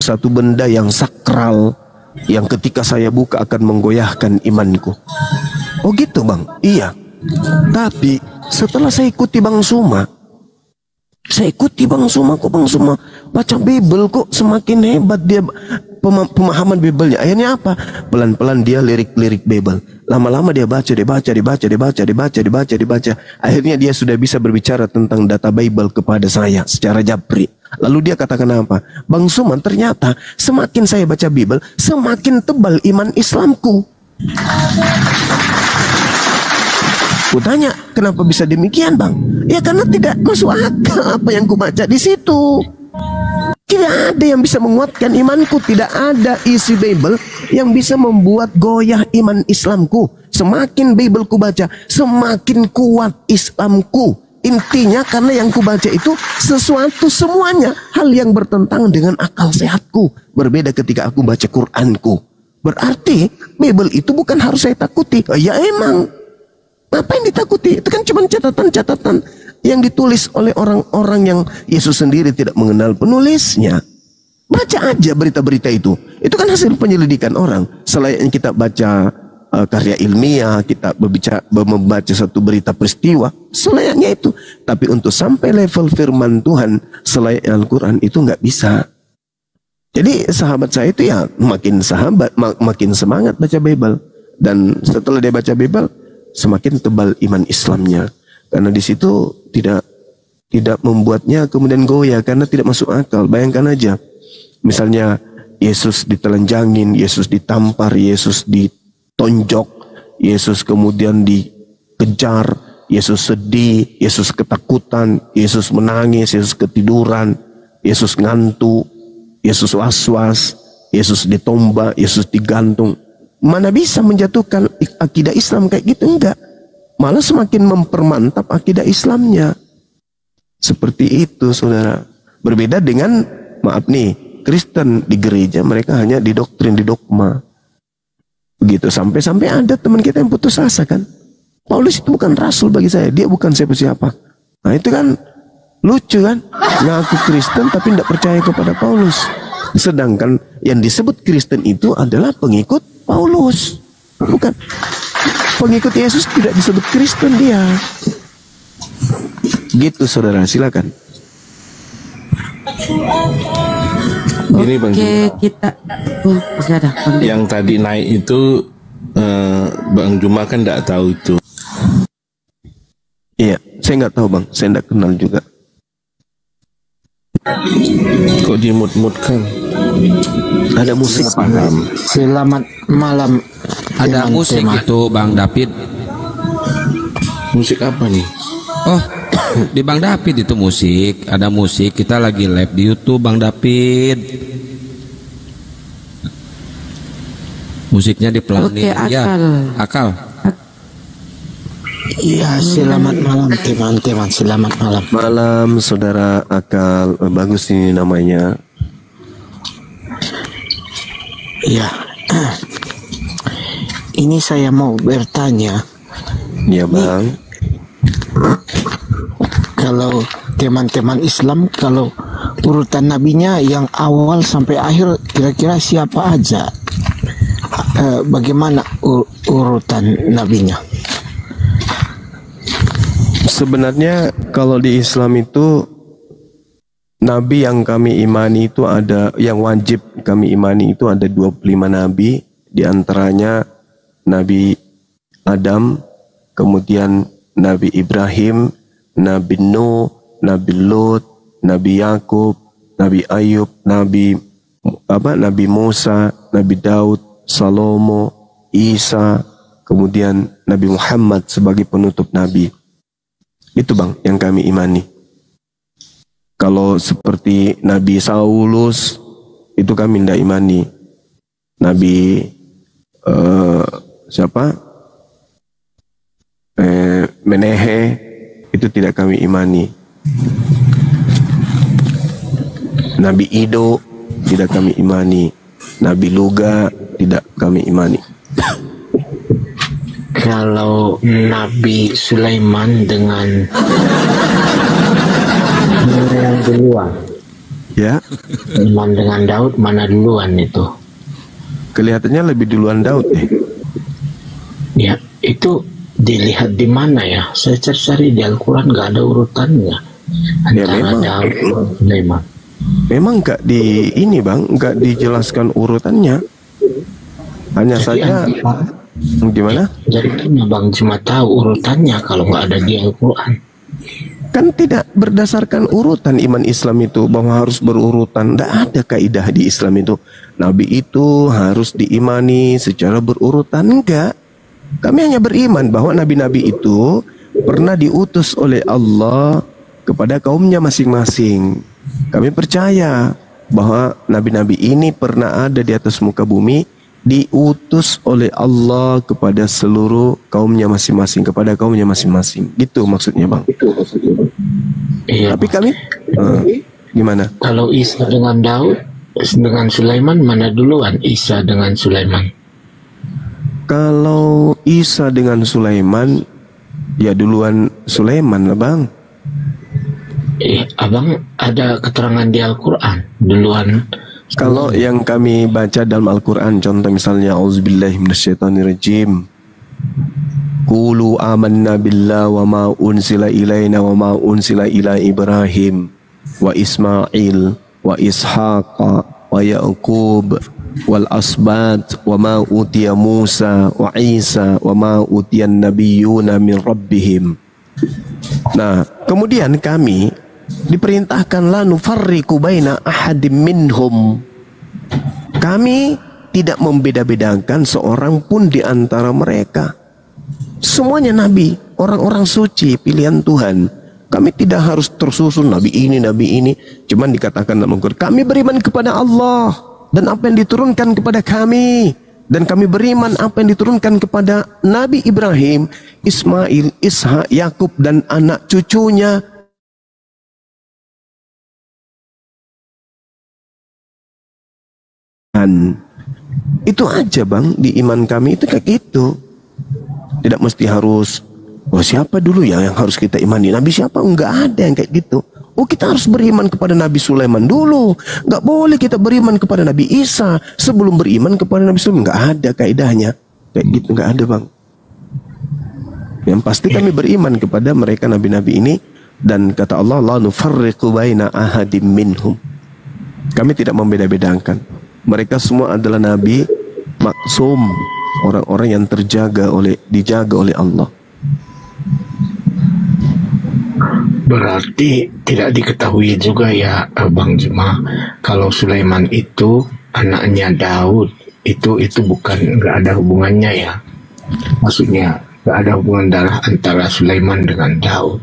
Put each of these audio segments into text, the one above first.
satu benda yang sakral, yang ketika saya buka akan menggoyahkan imanku. Oh gitu bang? Iya. Tapi setelah saya ikuti Bang Suma, kok Bang Suma baca Bible kok semakin hebat dia pemahaman Bible-nya. Akhirnya apa? Pelan-pelan dia lirik-lirik Bible. Lama-lama dia baca. Akhirnya dia sudah bisa berbicara tentang data Bible kepada saya secara japri. Lalu dia katakan apa? Bang Suman, ternyata semakin saya baca Bible, semakin tebal iman Islamku. Kutanya, kenapa bisa demikian bang? Ya karena tidak masuk akal apa yang kubaca di situ. Tidak ada yang bisa menguatkan imanku. Tidak ada isi Bible yang bisa membuat goyah iman Islamku. Semakin Bible kubaca, semakin kuat Islamku. Intinya karena yang kubaca itu sesuatu semuanya hal yang bertentangan dengan akal sehatku. Berbeda ketika aku baca Quranku. Berarti Bible itu bukan harus saya takuti. Ya emang. Apa yang ditakuti? Itu kan cuma catatan-catatan yang ditulis oleh orang-orang yang Yesus sendiri tidak mengenal penulisnya. Baca aja berita-berita itu. Itu kan hasil penyelidikan orang. Selain kita baca karya ilmiah, kita membaca satu berita peristiwa, selayaknya itu. Tapi untuk sampai level firman Tuhan selain Al-Quran itu nggak bisa. Jadi sahabat saya itu ya makin makin semangat baca Bible. Dan setelah dia baca Bible, semakin tebal iman Islamnya. Karena di situ tidak membuatnya kemudian goyah karena tidak masuk akal. Bayangkan aja, misalnya Yesus ditelanjangin, Yesus ditampar, Yesus ditonjok, Yesus kemudian dikejar, Yesus sedih, Yesus ketakutan, Yesus menangis, Yesus ketiduran, Yesus ngantuk, Yesus was-was, Yesus ditombak, Yesus digantung. Mana bisa menjatuhkan akidah Islam kayak gitu? Enggak. Malah semakin mempermantap akidah Islamnya. Seperti itu saudara. Berbeda dengan, maaf nih, Kristen di gereja mereka hanya didoktrin, didogma. Begitu sampai ada teman kita yang putus asa kan. Paulus itu bukan rasul bagi saya, dia bukan siapa-siapa. Nah itu kan lucu kan. Ngaku Kristen tapi tidak percaya kepada Paulus. Sedangkan yang disebut Kristen itu adalah pengikut Paulus, bukan pengikut Yesus. Tidak disebut Kristen dia. Gitu saudara, silakan. Ini Bang Juma, kita masih ada yang tadi naik itu Bang Juma kan tidak tahu itu. Iya, saya nggak tahu bang, saya nggak kenal juga. Kok dimut-mutkan? Ada musik. Paham. Selamat malam. Ada musik itu Bang David. Musik apa nih? Oh, di Bang David itu musik. Ada musik. Kita lagi live di YouTube Bang David. Musiknya dipelanin. Oke, Ya, Akal. Iya, selamat malam teman-teman. Selamat malam. Malam saudara Akal. Bagus ini namanya. Iya. Ini saya mau bertanya. Ya bang. Kalau teman-teman Islam, kalau urutan nabinya yang awal sampai akhir kira-kira siapa aja? Bagaimana urutan nabinya? Sebenarnya kalau di Islam itu nabi yang kami imani itu ada, yang wajib kami imani itu ada 25 nabi. Di antaranya Nabi Adam, kemudian Nabi Ibrahim, Nabi Nuh, Nabi Lut, Nabi Yakub, Nabi Ayub, Nabi Musa, Nabi Daud, Salomo, Isa, kemudian Nabi Muhammad sebagai penutup nabi. Itu bang yang kami imani. Kalau seperti Nabi Saulus itu kami tidak imani. Nabi Menehe itu tidak kami imani. Nabi Ido tidak kami imani. Nabi Luga tidak kami imani. Kalau Nabi Sulaiman dengan yang kedua Ya, Sulaiman dengan Daud mana duluan itu? kelihatannya lebih duluan Daud nih. Ya, itu dilihat di mana ya? Saya cari di Al-Quran nggak ada urutannya antara memang. Daud dan Sulaiman. Memang nggak di ini bang, nggak dijelaskan urutannya. Hanya Jadi saja gimana? Jadi gimana Bang cuma tahu urutannya kalau nggak ada di Al-Quran? Kan tidak berdasarkan urutan iman Islam itu bahwa harus berurutan. Tidak ada kaidah di Islam itu. Nabi itu harus diimani secara berurutan. Enggak. Kami hanya beriman bahwa nabi-nabi itu pernah diutus oleh Allah kepada kaumnya masing-masing. Kami percaya bahwa nabi-nabi ini pernah ada di atas muka bumi, diutus oleh Allah kepada seluruh kaumnya masing-masing, kepada kaumnya masing-masing. Gitu maksudnya bang. Iya. Tapi kami gimana? Kalau Isa dengan Daud dengan Sulaiman mana duluan? Isa dengan Sulaiman. Kalau Isa dengan Sulaiman, ya duluan Sulaiman lah bang. Abang ada keterangan di Al-Quran duluan. Kalau yang kami baca dalam Al-Quran, contoh misalnya Auzubillahi minasyaitonirrajim, Qulu amanna billah wa ma unsila ilaina wa ma unsila ila Ibrahim wa Ismail wa Ishaqa wa Yaqub wal asbat wa ma utiya Musa wa Isa wa ma utiyan nabiyyuna min rabbihim. Nah, kemudian kami diperintahkan la nufarriqu baina ahadim minhum. Kami tidak membeda-bedakan seorang pun di antara mereka. Semuanya nabi, orang-orang suci, pilihan Tuhan. Kami tidak harus tersusun nabi ini. Cuman dikatakan dalam Al-Quran, kami beriman kepada Allah dan apa yang diturunkan kepada kami. Dan kami beriman apa yang diturunkan kepada Nabi Ibrahim, Ismail, Ishak, Yakub dan anak cucunya. Itu aja bang, di iman kami itu kayak gitu. Tidak mesti harus, oh siapa dulu ya yang harus kita imani, Nabi siapa? Enggak ada yang kayak gitu. Oh kita harus beriman kepada Nabi Sulaiman dulu. Enggak boleh kita beriman kepada Nabi Isa sebelum beriman kepada Nabi Sulaiman. Enggak ada kaidahnya. Kayak gitu enggak ada bang. Yang pasti kami beriman kepada mereka nabi-nabi ini. Dan kata Allah, la nufarriqu baina ahadim minhum. Kami tidak membeda-bedakan. Mereka semua adalah nabi maksum, orang-orang yang dijaga oleh Allah. Berarti tidak diketahui juga ya Bang Juma, kalau Sulaiman itu anaknya Daud, itu bukan, nggak ada hubungannya ya. Maksudnya nggak ada hubungan darah antara Sulaiman dengan Daud.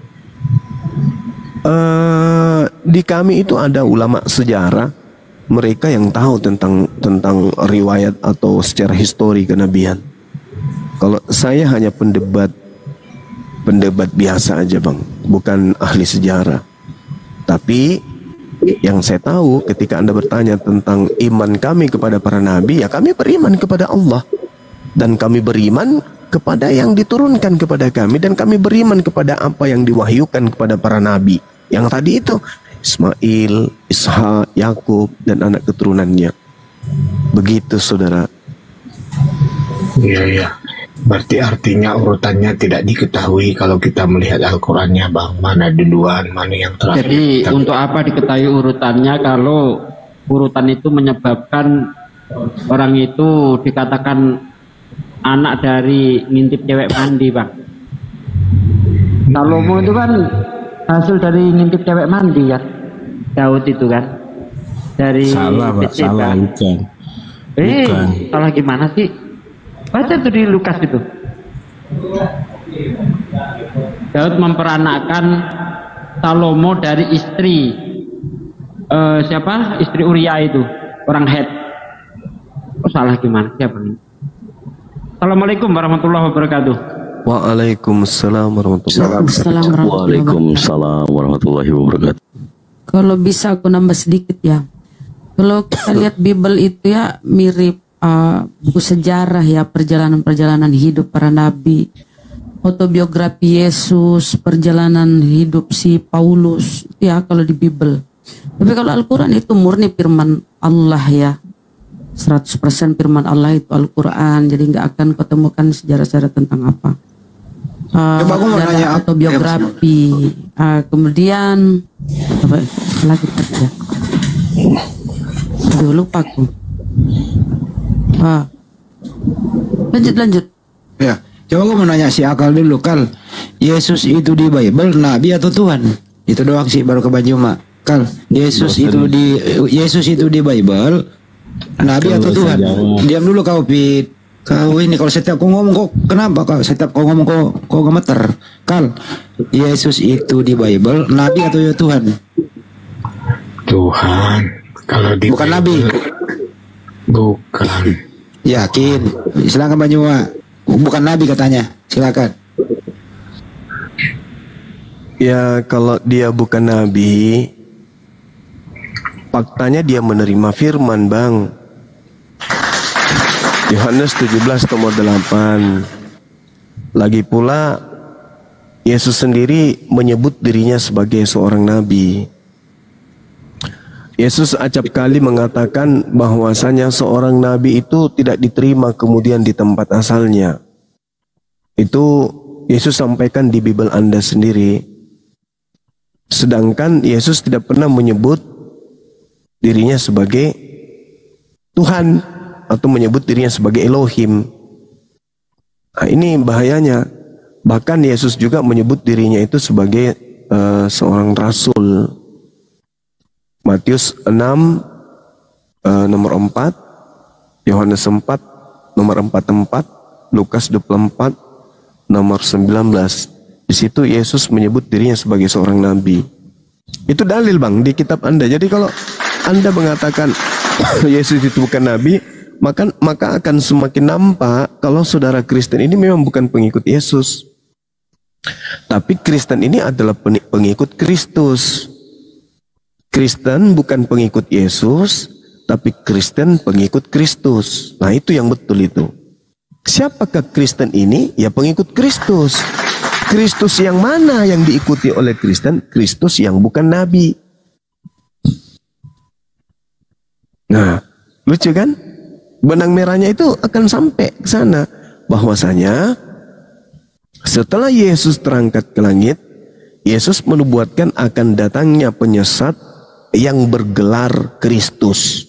Di kami itu ada ulama sejarah, mereka yang tahu tentang riwayat atau secara histori kenabian. Kalau saya hanya pendebat biasa aja bang, bukan ahli sejarah. Tapi yang saya tahu ketika Anda bertanya tentang iman kami kepada para nabi, ya kami beriman kepada Allah. Dan kami beriman kepada yang diturunkan kepada kami. Dan kami beriman kepada apa yang diwahyukan kepada para nabi. Yang tadi itu Ismail, Ishak, Yakub dan anak keturunannya. Begitu saudara. Iya. Berarti artinya urutannya tidak diketahui kalau kita melihat Al-Qurannya bang, mana duluan, mana yang terakhir. Jadi untuk apa diketahui urutannya kalau urutan itu menyebabkan orang itu dikatakan anak dari ngintip cewek mandi bang. Salomo itu kan hasil dari ngintip cewek mandi kan. Daud itu kan dari Salah Pak, salah bukan. Bukan. Salah gimana sih? Baca tuh di Lukas itu. Daud memperanakkan Salomo dari istri siapa? Istri Uria itu, orang Het. Oh, salah gimana? Siapa nih? Assalamualaikum warahmatullahi wabarakatuh. Waalaikumsalam warahmatullahi wabarakatuh. Waalaikumsalam warahmatullahi wabarakatuh. Kalau bisa aku nambah sedikit ya. Kalau kita lihat Bible itu ya mirip buku sejarah ya, perjalanan hidup para nabi, autobiografi Yesus, perjalanan hidup si Paulus ya kalau di Bible. Tapi kalau Al-Quran itu murni firman Allah ya, 100% firman Allah itu Al-Quran. Jadi nggak akan ketemukan sejarah-sejarah tentang apa Coba aku mau nanya autobiografi. Kemudian apa lagi ya? Aduh, lupa aku. Lanjut. Ya, coba aku mau nanya si Akal dulu, Kal. Yesus itu di Bible nabi atau Tuhan? Itu doang sih, baru ke Banjuma. Kal, Yesus itu di Bible nabi atau Tuhan? Diam dulu kau, Pit. Kau ini kalau setiap kau ngomong kok kenapa kau setiap kau ngomong kau gemeter? Kal, Yesus itu di Bible nabi atau ya Tuhan? Tuhan. Kalau di Bukan nabi. Bukan. Yakin? Silakan Banjuma. Bukan nabi katanya. Silakan. Ya, kalau dia bukan nabi, faktanya dia menerima firman, Bang. Yohanes 17 nomor 8. Lagi pula Yesus sendiri menyebut dirinya sebagai seorang nabi. Yesus acap kali mengatakan bahwasanya seorang nabi itu tidak diterima kemudian di tempat asalnya. Itu Yesus sampaikan di Bible Anda sendiri. Sedangkan Yesus tidak pernah menyebut dirinya sebagai Tuhan atau menyebut dirinya sebagai Elohim. Nah, ini bahayanya. Bahkan Yesus juga menyebut dirinya itu sebagai seorang rasul. Matius 6 nomor 4, Yohanes 4 nomor 44, Lukas 24 nomor 19. Di situ Yesus menyebut dirinya sebagai seorang nabi. Itu dalil, Bang, di kitab Anda. Jadi kalau Anda mengatakan Yesus itu bukan nabi, maka akan semakin nampak kalau saudara Kristen ini memang bukan pengikut Yesus. Tapi Kristen ini adalah pengikut Kristus. Kristen bukan pengikut Yesus, tapi Kristen pengikut Kristus. Nah, itu yang betul itu. Siapakah Kristen ini? Ya, pengikut Kristus. Kristus yang mana yang diikuti oleh Kristen? Kristus yang bukan nabi. Nah, lucu kan? Benang merahnya itu akan sampai ke sana. Bahwasanya setelah Yesus terangkat ke langit, Yesus menubuatkan akan datangnya penyesat yang bergelar Kristus.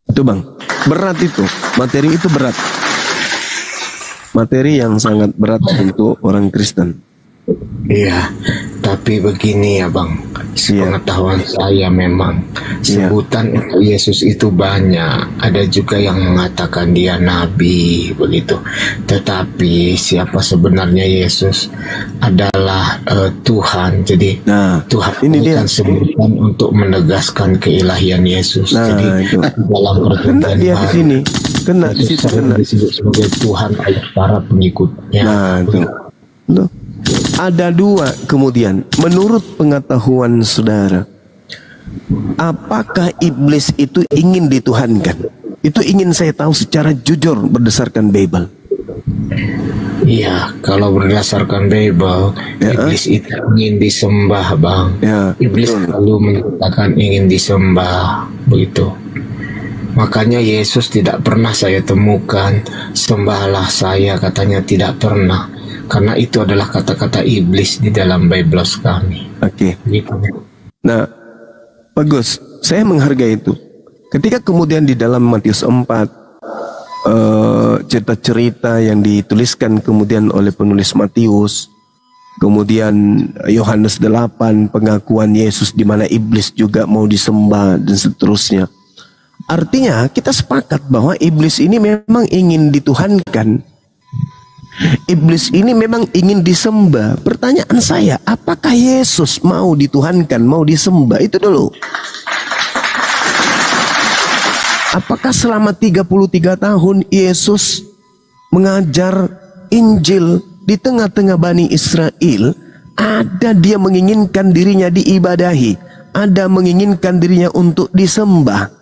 Itu, Bang, berat itu. Materi itu berat. Materi yang sangat berat untuk orang Kristen. Iya, tapi begini ya, Bang, sepengetahuan saya memang sebutan untuk Yesus itu banyak. Ada juga yang mengatakan dia nabi begitu. Tetapi siapa sebenarnya Yesus adalah Tuhan. Jadi Tuhan ini kan sebutan untuk menegaskan keilahian Yesus. Jadi dalam perjanjian baru di sini kena disebut sebagai Tuhan oleh para pengikutnya. Nah, itu. Ada dua kemudian, menurut pengetahuan saudara, apakah iblis itu ingin dituhankan? Itu ingin saya tahu secara jujur berdasarkan Bible. Iya, kalau berdasarkan Bible, iblis itu ingin disembah, Bang. Iblis selalu menyatakan ingin disembah, begitu. Makanya Yesus tidak pernah saya temukan, sembahlah saya, katanya tidak pernah. Karena itu adalah kata-kata iblis di dalam Bible kami. Oke. Gitu. Nah, bagus. Saya menghargai itu. Ketika kemudian di dalam Matius 4 cerita-cerita yang dituliskan kemudian oleh penulis Matius, kemudian Yohanes 8 pengakuan Yesus di mana iblis juga mau disembah dan seterusnya. Artinya kita sepakat bahwa iblis ini memang ingin dituhankan. Iblis ini memang ingin disembah. Pertanyaan saya, apakah Yesus mau dituhankan, mau disembah? Itu dulu. Apakah selama 33 tahun Yesus mengajar Injil di tengah-tengah Bani Israel, ada dia menginginkan dirinya diibadahi, ada menginginkan dirinya untuk disembah,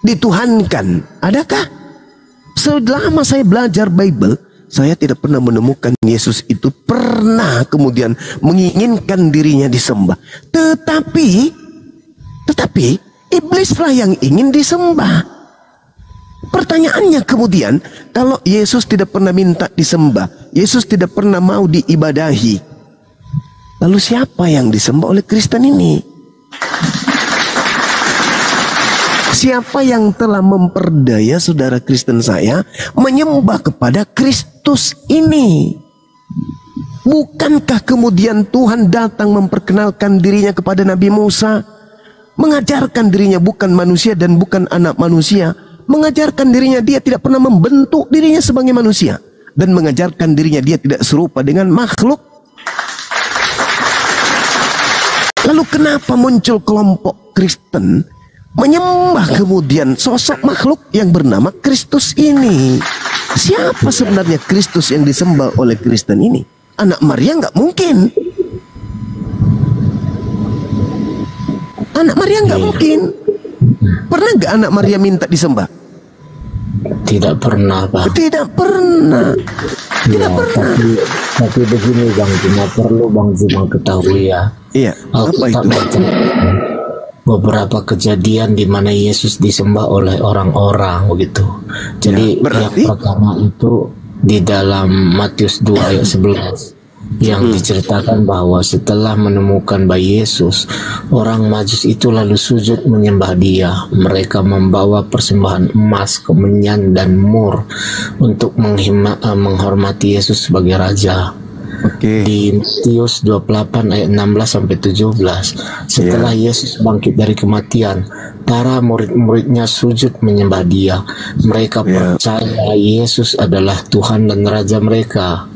dituhankan? Adakah? Selama saya belajar Bible, saya tidak pernah menemukan Yesus itu pernah kemudian menginginkan dirinya disembah. Tetapi iblislah yang ingin disembah. Pertanyaannya kemudian, kalau Yesus tidak pernah minta disembah, Yesus tidak pernah mau diibadahi, lalu siapa yang disembah oleh Kristen ini? Siapa yang telah memperdaya saudara Kristen saya menyembah kepada Kristus ini? Bukankah kemudian Tuhan datang memperkenalkan dirinya kepada Nabi Musa, mengajarkan dirinya bukan manusia dan bukan anak manusia, mengajarkan dirinya dia tidak pernah membentuk dirinya sebagai manusia, dan mengajarkan dirinya dia tidak serupa dengan makhluk? Lalu kenapa muncul kelompok Kristen menyembah kemudian sosok makhluk yang bernama Kristus ini? Siapa sebenarnya Kristus yang disembah oleh Kristen ini? Anak Maria nggak mungkin. Anak Maria nggak mungkin. Pernah nggak anak Maria minta disembah? Tidak pernah, Bang. Tidak pernah. Tidak pernah. Tapi begini, Bang Juma, perlu Bang Juma ketahui ya. Iya. Apa itu? Beberapa kejadian di mana Yesus disembah oleh orang-orang begitu. Jadi yang pertama itu di dalam Matius 2 ayat 11 yang diceritakan bahwa setelah menemukan bayi Yesus, orang Majus itu lalu sujud menyembah dia. Mereka membawa persembahan emas, kemenyan dan mur untuk menghormati Yesus sebagai raja. Di Matius 28 ayat 16 sampai 17, setelah Yesus bangkit dari kematian, para murid-muridnya sujud menyembah dia. Mereka percaya Yesus adalah Tuhan dan Raja mereka.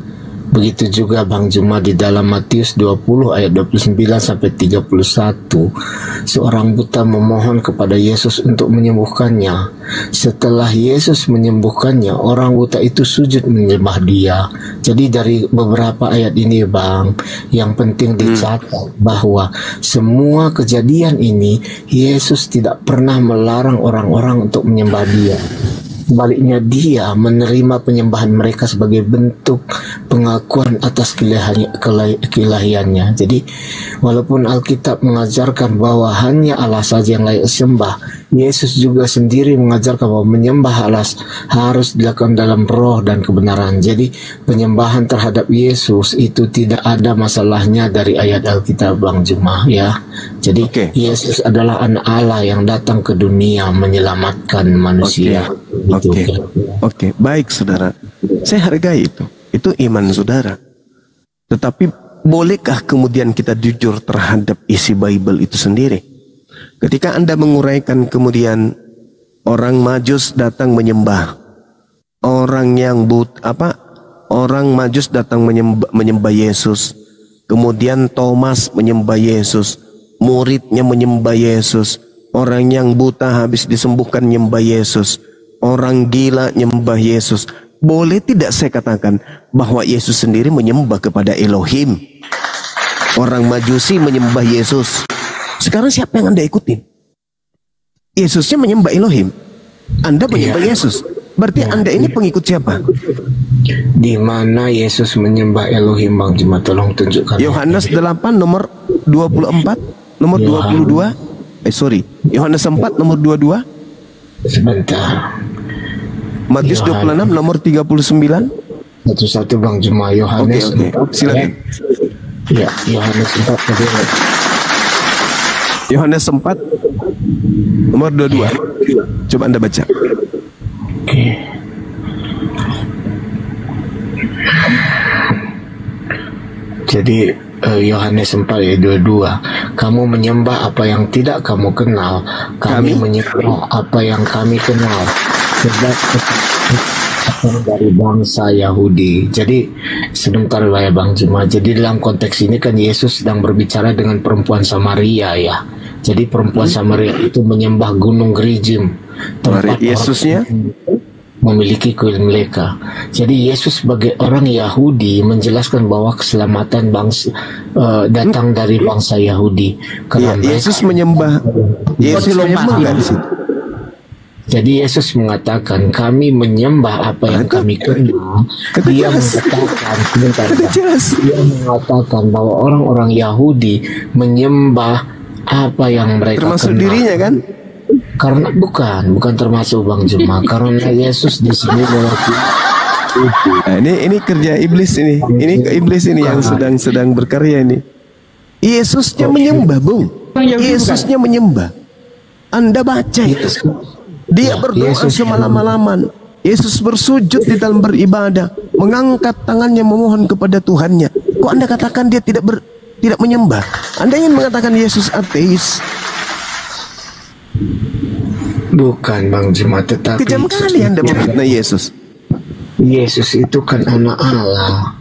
Begitu juga Bang Juma di dalam Matius 20 ayat 29 sampai 31, seorang buta memohon kepada Yesus untuk menyembuhkannya. Setelah Yesus menyembuhkannya, orang buta itu sujud menyembah dia. Jadi dari beberapa ayat ini, Bang, yang penting dicatat bahwa semua kejadian ini Yesus tidak pernah melarang orang-orang untuk menyembah dia. Sebaliknya dia menerima penyembahan mereka sebagai bentuk pengakuan atas keilahiannya. Jadi walaupun Alkitab mengajarkan bahwa hanya Allah saja yang layak sembah, Yesus juga sendiri mengajarkan bahwa menyembah Allah harus dilakukan dalam roh dan kebenaran. Jadi penyembahan terhadap Yesus itu tidak ada masalahnya dari ayat Alkitab, Bang Juma, ya. Jadi Yesus adalah anak Allah yang datang ke dunia menyelamatkan manusia. Oke, baik saudara. Saya hargai itu. Itu iman saudara. Tetapi bolehkah kemudian kita jujur terhadap isi Bible itu sendiri? Ketika Anda menguraikan kemudian orang Majus datang menyembah, orang Majus datang menyembah Yesus, kemudian Thomas menyembah Yesus, muridnya menyembah Yesus, orang yang buta habis disembuhkan menyembah Yesus, orang gila menyembah Yesus. Boleh tidak saya katakan bahwa Yesus sendiri menyembah kepada Elohim? Orang Majusi menyembah Yesus. Sekarang siapa yang Anda ikutin? Yesusnya menyembah Elohim, Anda menyembah Yesus. Berarti Anda ini pengikut siapa? Di mana Yesus menyembah Elohim, Bang Juma? Tolong tunjukkan. Yohanes 8 nomor 24, nomor 22. Yohanes 4 nomor 22. Sebentar. Matius 26 nomor 39. Satu-satu Bang Juma. Yohanes 4. Silakan. Ya, Yohanes 4 tadi. Yohanes 4 nomor 22. Coba Anda baca. Jadi Yohanes 4 ayat 22, kamu menyembah apa yang tidak kamu kenal, kami menyembah apa yang kami kenal, sebab dari bangsa Yahudi. Jadi sebentar ya Bang Juma. Jadi dalam konteks ini kan Yesus sedang berbicara dengan perempuan Samaria ya. Jadi perempuan Samaria itu menyembah gunung Gerizim, tempat Yesusnya memiliki kuil mereka. Jadi Yesus sebagai orang Yahudi menjelaskan bahwa keselamatan bangsa datang dari bangsa Yahudi. Karena Yesus menyembah. Yesus menyembah di situ. Jadi Yesus mengatakan kami menyembah apa yang kami kenal. Dia mengatakan, dia mengatakan bahwa orang-orang Yahudi menyembah apa yang mereka termasuk kenal. dirinya kan? Karena bukan termasuk Bang Juma. Karena Yesus di sini mengatakan Nah, ini kerja iblis ini. Ini ke iblis ini yang sedang berkarya ini. Yesusnya menyembah, Bung. Yesusnya menyembah. Anda baca itu. Dia berdoa semalam-malaman. Yesus bersujud di dalam beribadah, mengangkat tangannya memohon kepada Tuhannya. Kok Anda katakan dia tidak menyembah? Anda ingin mengatakan Yesus ateis? bukan Bang Juma, tetapi Kejam kali Anda memfitnah Yesus. Yesus itu kan anak Allah,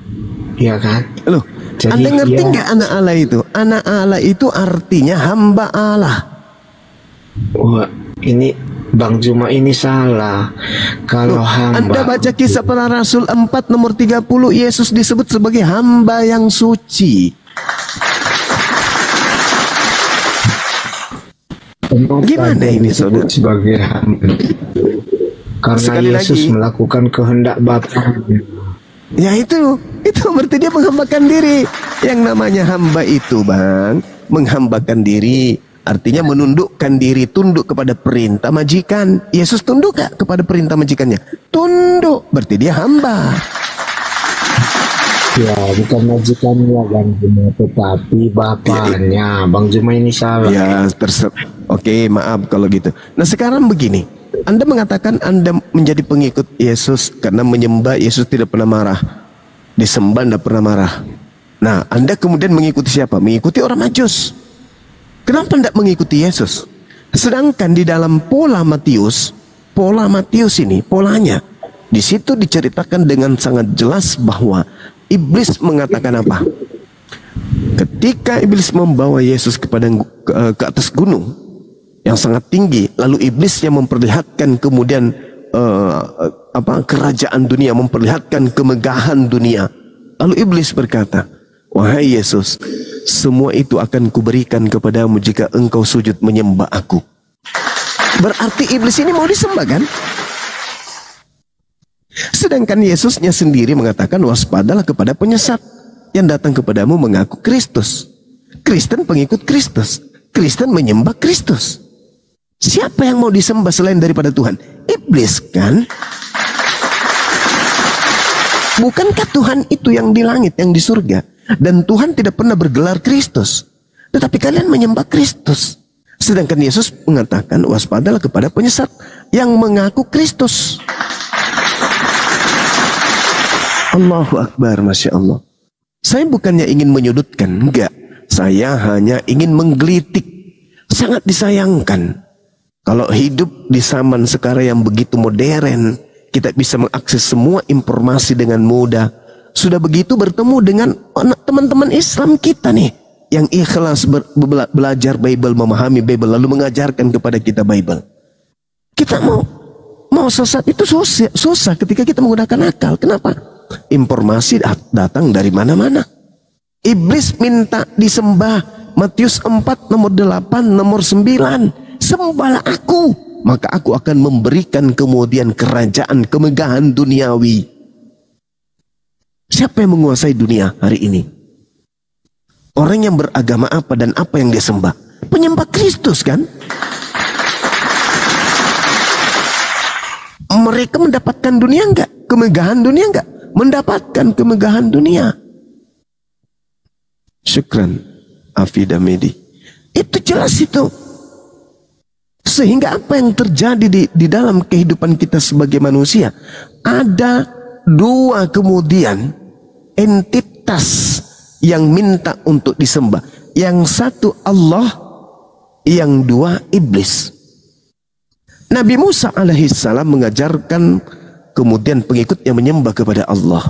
ya kan? Loh, jadi Anda ngerti nggak anak Allah itu? Anak Allah itu artinya hamba Allah. Wah, ini Bang Juma ini salah. Kalau hamba, Anda baca Kisah Para Rasul 4 nomor 30, Yesus disebut sebagai hamba yang suci. Gimana ini saudara? Sebagai hamba, karena Sekali Yesus lagi, melakukan kehendak Bapa. ya itu berarti dia menghambakan diri. Yang namanya hamba itu, Bang, menghambakan diri artinya menundukkan diri, tunduk kepada perintah majikan. Yesus tunduk gak kepada perintah majikannya? Tunduk, berarti dia hamba. Ya, bukan majikannya Bang Juma, tetapi bapaknya. Bang Juma ini salah. Ya, oke, maaf kalau gitu. Nah, sekarang begini. Anda mengatakan Anda menjadi pengikut Yesus karena menyembah Yesus tidak pernah marah. Disembah tidak pernah marah. Nah, Anda kemudian mengikuti siapa? Mengikuti orang Majus. Kenapa tidak mengikuti Yesus? Sedangkan di dalam pola Matius ini, polanya, di situ diceritakan dengan sangat jelas bahwa iblis mengatakan apa? Ketika iblis membawa Yesus ke atas gunung yang sangat tinggi, lalu iblis yang memperlihatkan kemudian kerajaan dunia, memperlihatkan kemegahan dunia. Lalu iblis berkata, "Wahai Yesus, semua itu akan kuberikan kepadamu jika engkau sujud menyembah aku." Berarti iblis ini mau disembah kan? Sedangkan Yesusnya sendiri mengatakan, "Waspadalah kepada penyesat yang datang kepadamu mengaku Kristus." Kristen pengikut Kristus. Kristen menyembah Kristus. Siapa yang mau disembah selain daripada Tuhan? Iblis kan? Bukankah Tuhan itu yang di langit, yang di surga? Dan Tuhan tidak pernah bergelar Kristus. Tetapi kalian menyembah Kristus. Sedangkan Yesus mengatakan, "Waspadalah kepada penyesat yang mengaku Kristus." Allahu Akbar, Masya Allah. Saya bukannya ingin menyudutkan, enggak. Saya hanya ingin menggelitik. Sangat disayangkan kalau hidup di zaman sekarang yang begitu modern, kita bisa mengakses semua informasi dengan mudah. Sudah begitu bertemu dengan teman-teman Islam kita nih, yang ikhlas belajar Bible, memahami Bible, lalu mengajarkan kepada kita Bible. Kita mau sesat itu susah ketika kita menggunakan akal. Kenapa? Informasi datang dari mana-mana. Iblis minta disembah. Matius 4 nomor 8 nomor 9. Sembahlah aku, maka aku akan memberikan kemudian kerajaan, kemegahan duniawi. Siapa yang menguasai dunia hari ini? Orang yang beragama apa dan apa yang dia sembah? Penyembah Kristus kan? Mereka mendapatkan dunia enggak? Kemegahan dunia enggak? Mendapatkan kemegahan dunia. Syukran Afida Medi. Itu jelas itu. Sehingga apa yang terjadi di dalam kehidupan kita sebagai manusia, ada dua kemudian entitas yang minta untuk disembah. Yang satu Allah, yang dua iblis. Nabi Musa alaihissalam mengajarkan kemudian pengikutnya menyembah kepada Allah.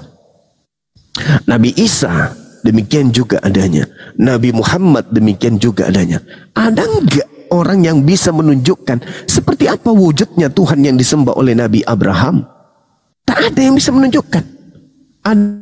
Nabi Isa demikian juga adanya. Nabi Muhammad demikian juga adanya. Ada enggak orang yang bisa menunjukkan seperti apa wujudnya Tuhan yang disembah oleh Nabi Abraham? Tak ada yang bisa menunjukkan. Ada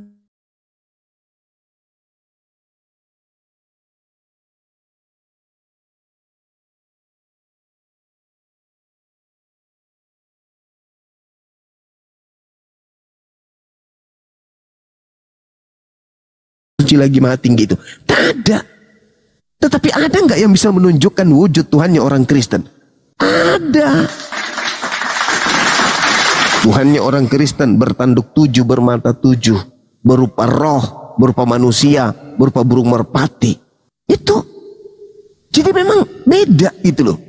puji lagi Maha Tinggi itu? Tak ada. Tetapi ada nggak yang bisa menunjukkan wujud Tuhannya orang Kristen? Ada. Tuhannya orang Kristen bertanduk 7, bermata 7, berupa roh, berupa manusia, berupa burung merpati. Itu. Jadi memang beda itu loh.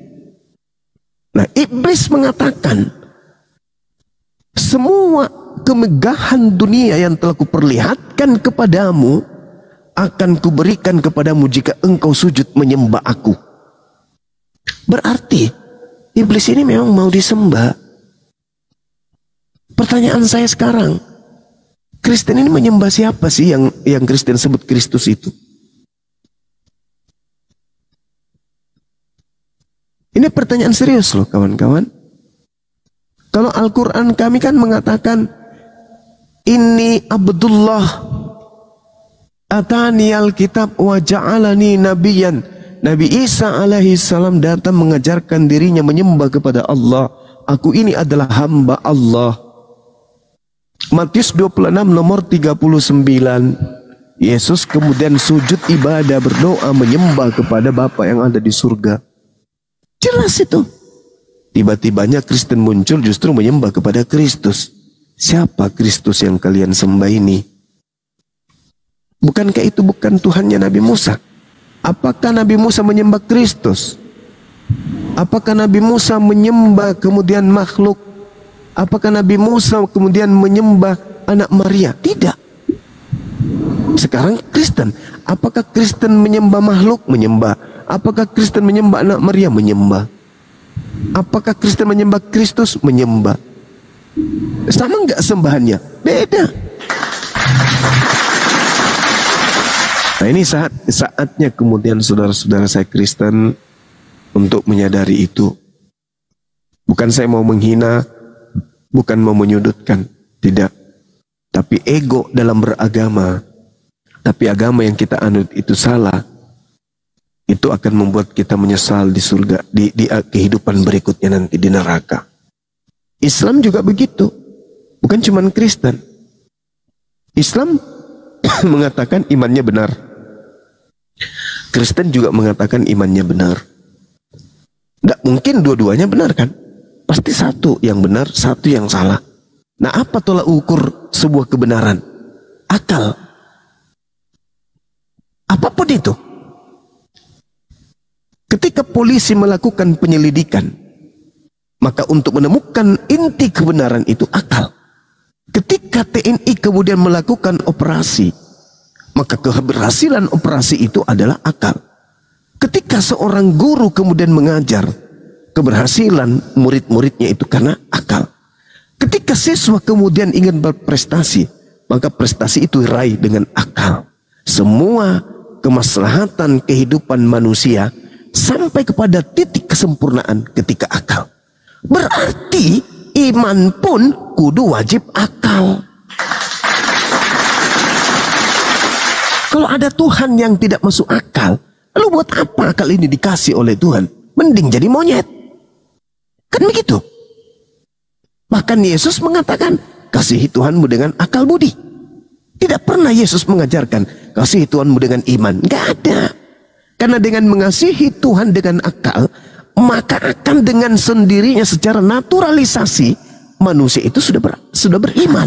Nah, iblis mengatakan, semua kemegahan dunia yang telah kuperlihatkan kepadamu akan kuberikan kepadamu jika engkau sujud menyembah aku. Berarti iblis ini memang mau disembah. Pertanyaan saya sekarang, Kristen ini menyembah siapa sih yang Kristen sebut Kristus itu? Ini pertanyaan serius loh kawan-kawan. Kalau Al-Quran kami kan mengatakan, Inni Abdullah atani al-kitab wa ja'alani nabiyan. Nabi Isa alaihi salam datang mengajarkan dirinya menyembah kepada Allah. Aku ini adalah hamba Allah. Matius 26 nomor 39. Yesus kemudian sujud ibadah, berdoa, menyembah kepada Bapa yang ada di surga. Jelas itu. Tiba-tibanya Kristen muncul justru menyembah kepada Kristus. Siapa Kristus yang kalian sembah ini? Bukankah itu bukan Tuhannya Nabi Musa? Apakah Nabi Musa menyembah Kristus? Apakah Nabi Musa menyembah kemudian makhluk? Apakah Nabi Musa kemudian menyembah anak Maria? Tidak. Sekarang Kristen. Apakah Kristen menyembah makhluk? Menyembah. Apakah Kristen menyembah anak Maria? Menyembah. Apakah Kristen menyembah Kristus? Menyembah. Sama enggak sembahannya? Beda. Nah, ini saatnya kemudian saudara-saudara saya Kristen untuk menyadari itu. Bukan saya mau menghina, bukan mau menyudutkan, tidak. Tapi ego dalam beragama, tapi agama yang kita anut itu salah, itu akan membuat kita menyesal di surga, di kehidupan berikutnya nanti di neraka. Islam juga begitu, bukan cuma Kristen. Islam mengatakan imannya benar, Kristen juga mengatakan imannya benar. Tidak mungkin dua-duanya benar kan? Pasti satu yang benar, satu yang salah. Nah, apa tolak ukur sebuah kebenaran? Akal. Apapun itu. Ketika polisi melakukan penyelidikan, maka untuk menemukan inti kebenaran itu akal. Ketika TNI kemudian melakukan operasi, maka keberhasilan operasi itu adalah akal. Ketika seorang guru kemudian mengajar, keberhasilan murid-muridnya itu karena akal. Ketika siswa kemudian ingin berprestasi, maka prestasi itu diraih dengan akal. Semua kemaslahatan kehidupan manusia sampai kepada titik kesempurnaan ketika akal. Berarti iman pun kudu wajib akal. Kalau ada Tuhan yang tidak masuk akal, lalu buat apa akal ini dikasih oleh Tuhan? Mending jadi monyet. Kan begitu. Bahkan Yesus mengatakan, kasihi Tuhanmu dengan akal budi. Tidak pernah Yesus mengajarkan, kasihi Tuhanmu dengan iman. Nggak ada. Karena dengan mengasihi Tuhan dengan akal, maka akan dengan sendirinya secara naturalisasi, manusia itu sudah beriman.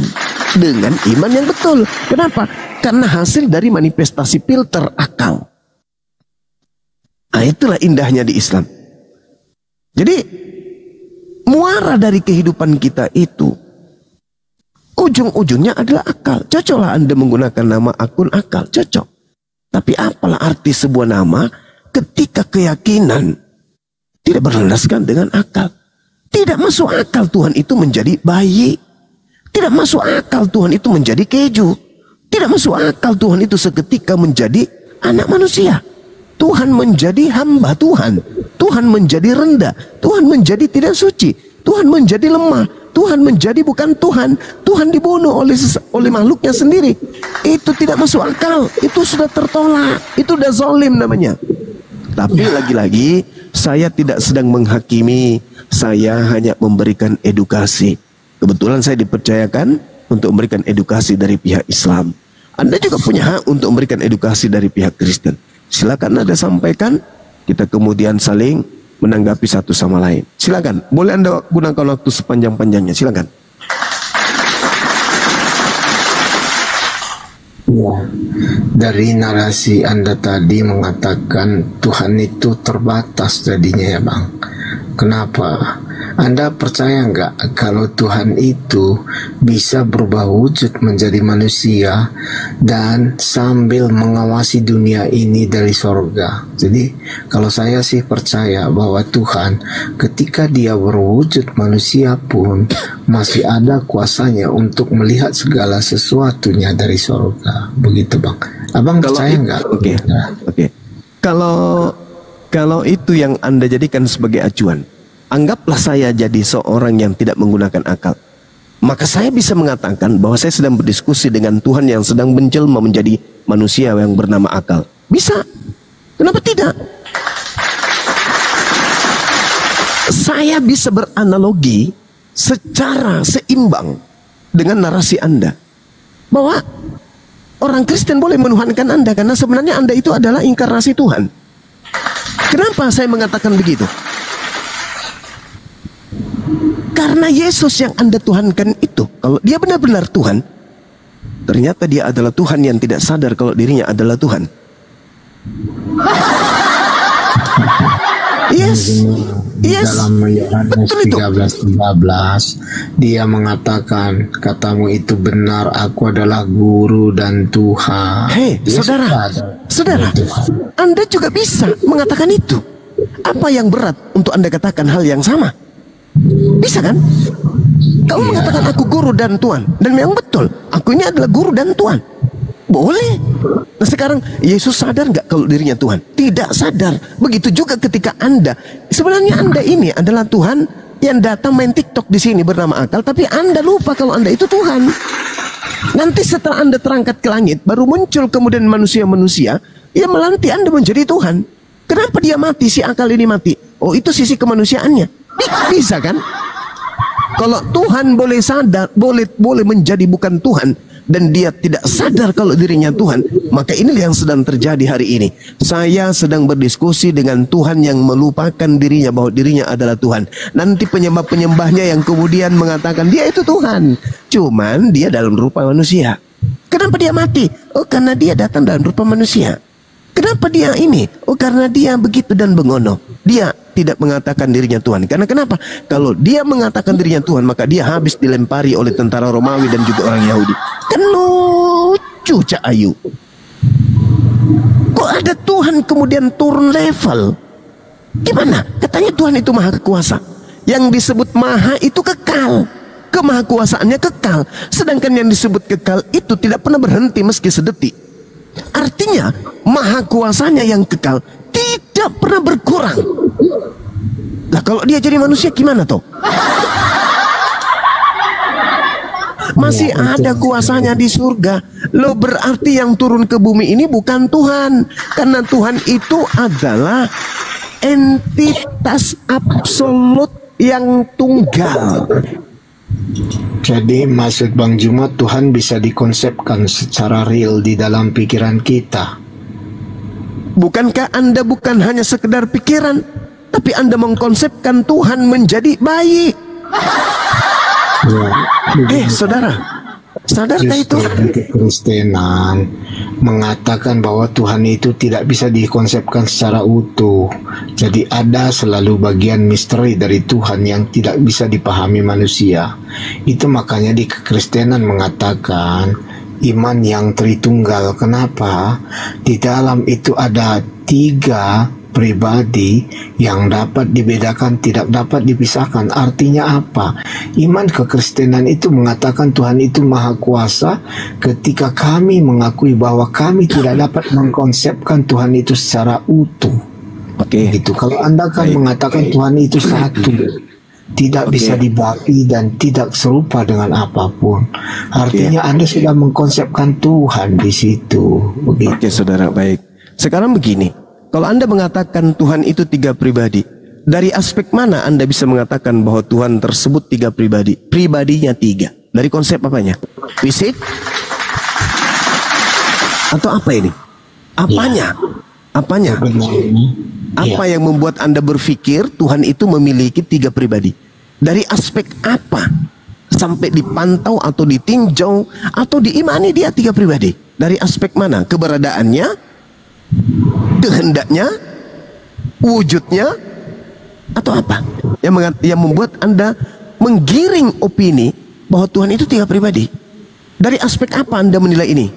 Dengan iman yang betul. Kenapa? Karena hasil dari manifestasi filter akal. Nah, itulah indahnya di Islam. Jadi, muara dari kehidupan kita itu, ujung-ujungnya adalah akal. Cocoklah Anda menggunakan nama akun akal, cocok. Tapi apalah arti sebuah nama ketika keyakinan tidak berlandaskan dengan akal. Tidak masuk akal Tuhan itu menjadi bayi. Tidak masuk akal Tuhan itu menjadi keju. Tidak masuk akal Tuhan itu seketika menjadi anak manusia. Tuhan menjadi hamba Tuhan. Tuhan menjadi rendah. Tuhan menjadi tidak suci. Tuhan menjadi lemah. Tuhan menjadi bukan Tuhan. Tuhan dibunuh oleh makhluknya sendiri. Itu tidak masuk akal. Itu sudah tertolak. Itu sudah zalim namanya. Tapi lagi-lagi saya tidak sedang menghakimi. Saya hanya memberikan edukasi. Kebetulan saya dipercayakan untuk memberikan edukasi dari pihak Islam. Anda juga punya hak untuk memberikan edukasi dari pihak Kristen. Silakan Anda sampaikan, kita kemudian saling menanggapi satu sama lain. Silakan, boleh Anda gunakan waktu sepanjang-panjangnya, silakan. Ya, dari narasi Anda tadi mengatakan Tuhan itu terbatas jadinya ya Bang. Kenapa? Anda percaya nggak kalau Tuhan itu bisa berubah wujud menjadi manusia dan sambil mengawasi dunia ini dari sorga? Jadi kalau saya sih percaya bahwa Tuhan ketika dia berwujud manusia pun masih ada kuasanya untuk melihat segala sesuatunya dari sorga. Begitu Bang. Abang percaya nggak? Oke. Kalau itu yang Anda jadikan sebagai acuan, anggaplah saya jadi seorang yang tidak menggunakan akal. Maka saya bisa mengatakan bahwa saya sedang berdiskusi dengan Tuhan yang sedang menjelma menjadi manusia yang bernama akal. Bisa. Kenapa tidak? Saya bisa beranalogi secara seimbang dengan narasi Anda. Bahwa orang Kristen boleh menuhankan Anda karena sebenarnya Anda itu adalah inkarnasi Tuhan. Kenapa saya mengatakan begitu? Karena Yesus yang Anda tuhankan itu, kalau dia benar-benar Tuhan, ternyata dia adalah Tuhan yang tidak sadar kalau dirinya adalah Tuhan. Yes. Dalam Yohanes 13:13 dia mengatakan, katamu itu benar, aku adalah guru dan Tuhan. Hei, saudara, Anda juga bisa mengatakan itu. Apa yang berat untuk Anda katakan hal yang sama? Bisa kan? Kamu mengatakan aku guru dan Tuhan, dan memang betul, aku ini adalah guru dan Tuhan. Boleh. Nah sekarang Yesus sadar nggak kalau dirinya Tuhan? Tidak sadar. Begitu juga ketika Anda, sebenarnya Anda ini adalah Tuhan yang datang main TikTok di sini bernama akal, tapi Anda lupa kalau Anda itu Tuhan. Nanti setelah Anda terangkat ke langit, baru muncul kemudian manusia-manusia yang melanti Anda menjadi Tuhan. Kenapa dia mati, si akal ini mati? Oh, itu sisi kemanusiaannya. Bisa kan? Kalau Tuhan boleh sadar, boleh menjadi bukan Tuhan, dan dia tidak sadar kalau dirinya Tuhan, maka inilah yang sedang terjadi hari ini. Saya sedang berdiskusi dengan Tuhan yang melupakan dirinya bahwa dirinya adalah Tuhan. Nanti penyembah-penyembahnya yang kemudian mengatakan dia itu Tuhan, cuman dia dalam rupa manusia. Kenapa dia mati? Oh, karena dia datang dalam rupa manusia. Kenapa dia ini? Oh, karena dia begitu dan bengono. Dia tidak mengatakan dirinya Tuhan. Karena kenapa? Kalau dia mengatakan dirinya Tuhan, maka dia habis dilempari oleh tentara Romawi dan juga orang Yahudi. Kan lucu, Cak Ayu. Kok ada Tuhan kemudian turun level? Gimana? Katanya Tuhan itu maha kuasa. Yang disebut maha itu kekal. Kemahakuasaannya kekal. Sedangkan yang disebut kekal itu tidak pernah berhenti meski sedetik. Artinya maha kuasanya yang kekal tidak pernah berkurang. Lah kalau dia jadi manusia gimana toh? Masih ada kuasanya di surga. Loh, berarti yang turun ke bumi ini bukan Tuhan. Karena Tuhan itu adalah entitas absolut yang tunggal. Jadi maksud Bang Juma, Tuhan bisa dikonsepkan secara real di dalam pikiran kita. Bukankah Anda bukan hanya sekedar pikiran, tapi Anda mengkonsepkan Tuhan menjadi bayi? Ya, saudara, sadarkah itu? Kekristenan mengatakan bahwa Tuhan itu tidak bisa dikonsepkan secara utuh. Jadi ada selalu bagian misteri dari Tuhan yang tidak bisa dipahami manusia. Itu makanya di kekristenan mengatakan iman yang Tritunggal. Kenapa? Di dalam itu ada 3 pribadi yang dapat dibedakan, tidak dapat dipisahkan. Artinya apa? Iman kekristenan itu mengatakan Tuhan itu maha kuasa ketika kami mengakui bahwa kami tidak dapat mengkonsepkan Tuhan itu secara utuh. Oke. Itu kalau Anda kan mengatakan Tuhan itu satu, tidak bisa dibagi dan tidak serupa dengan apapun. Artinya Anda sudah mengkonsepkan Tuhan di situ. Begitu. Oke, saudara, baik. Sekarang begini. Kalau Anda mengatakan Tuhan itu 3 pribadi, dari aspek mana Anda bisa mengatakan bahwa Tuhan tersebut 3 pribadi? Pribadinya 3. Dari konsep apanya? Fisik, Atau apa ini? Apanya? Apanya? Sebenarnya, Apa yang membuat Anda berpikir Tuhan itu memiliki 3 pribadi? Dari aspek apa? Sampai dipantau atau ditinjau atau diimani dia 3 pribadi? Dari aspek mana? Keberadaannya, kehendaknya, wujudnya, atau apa? Yang membuat Anda menggiring opini bahwa Tuhan itu 3 pribadi. Dari aspek apa Anda menilai ini?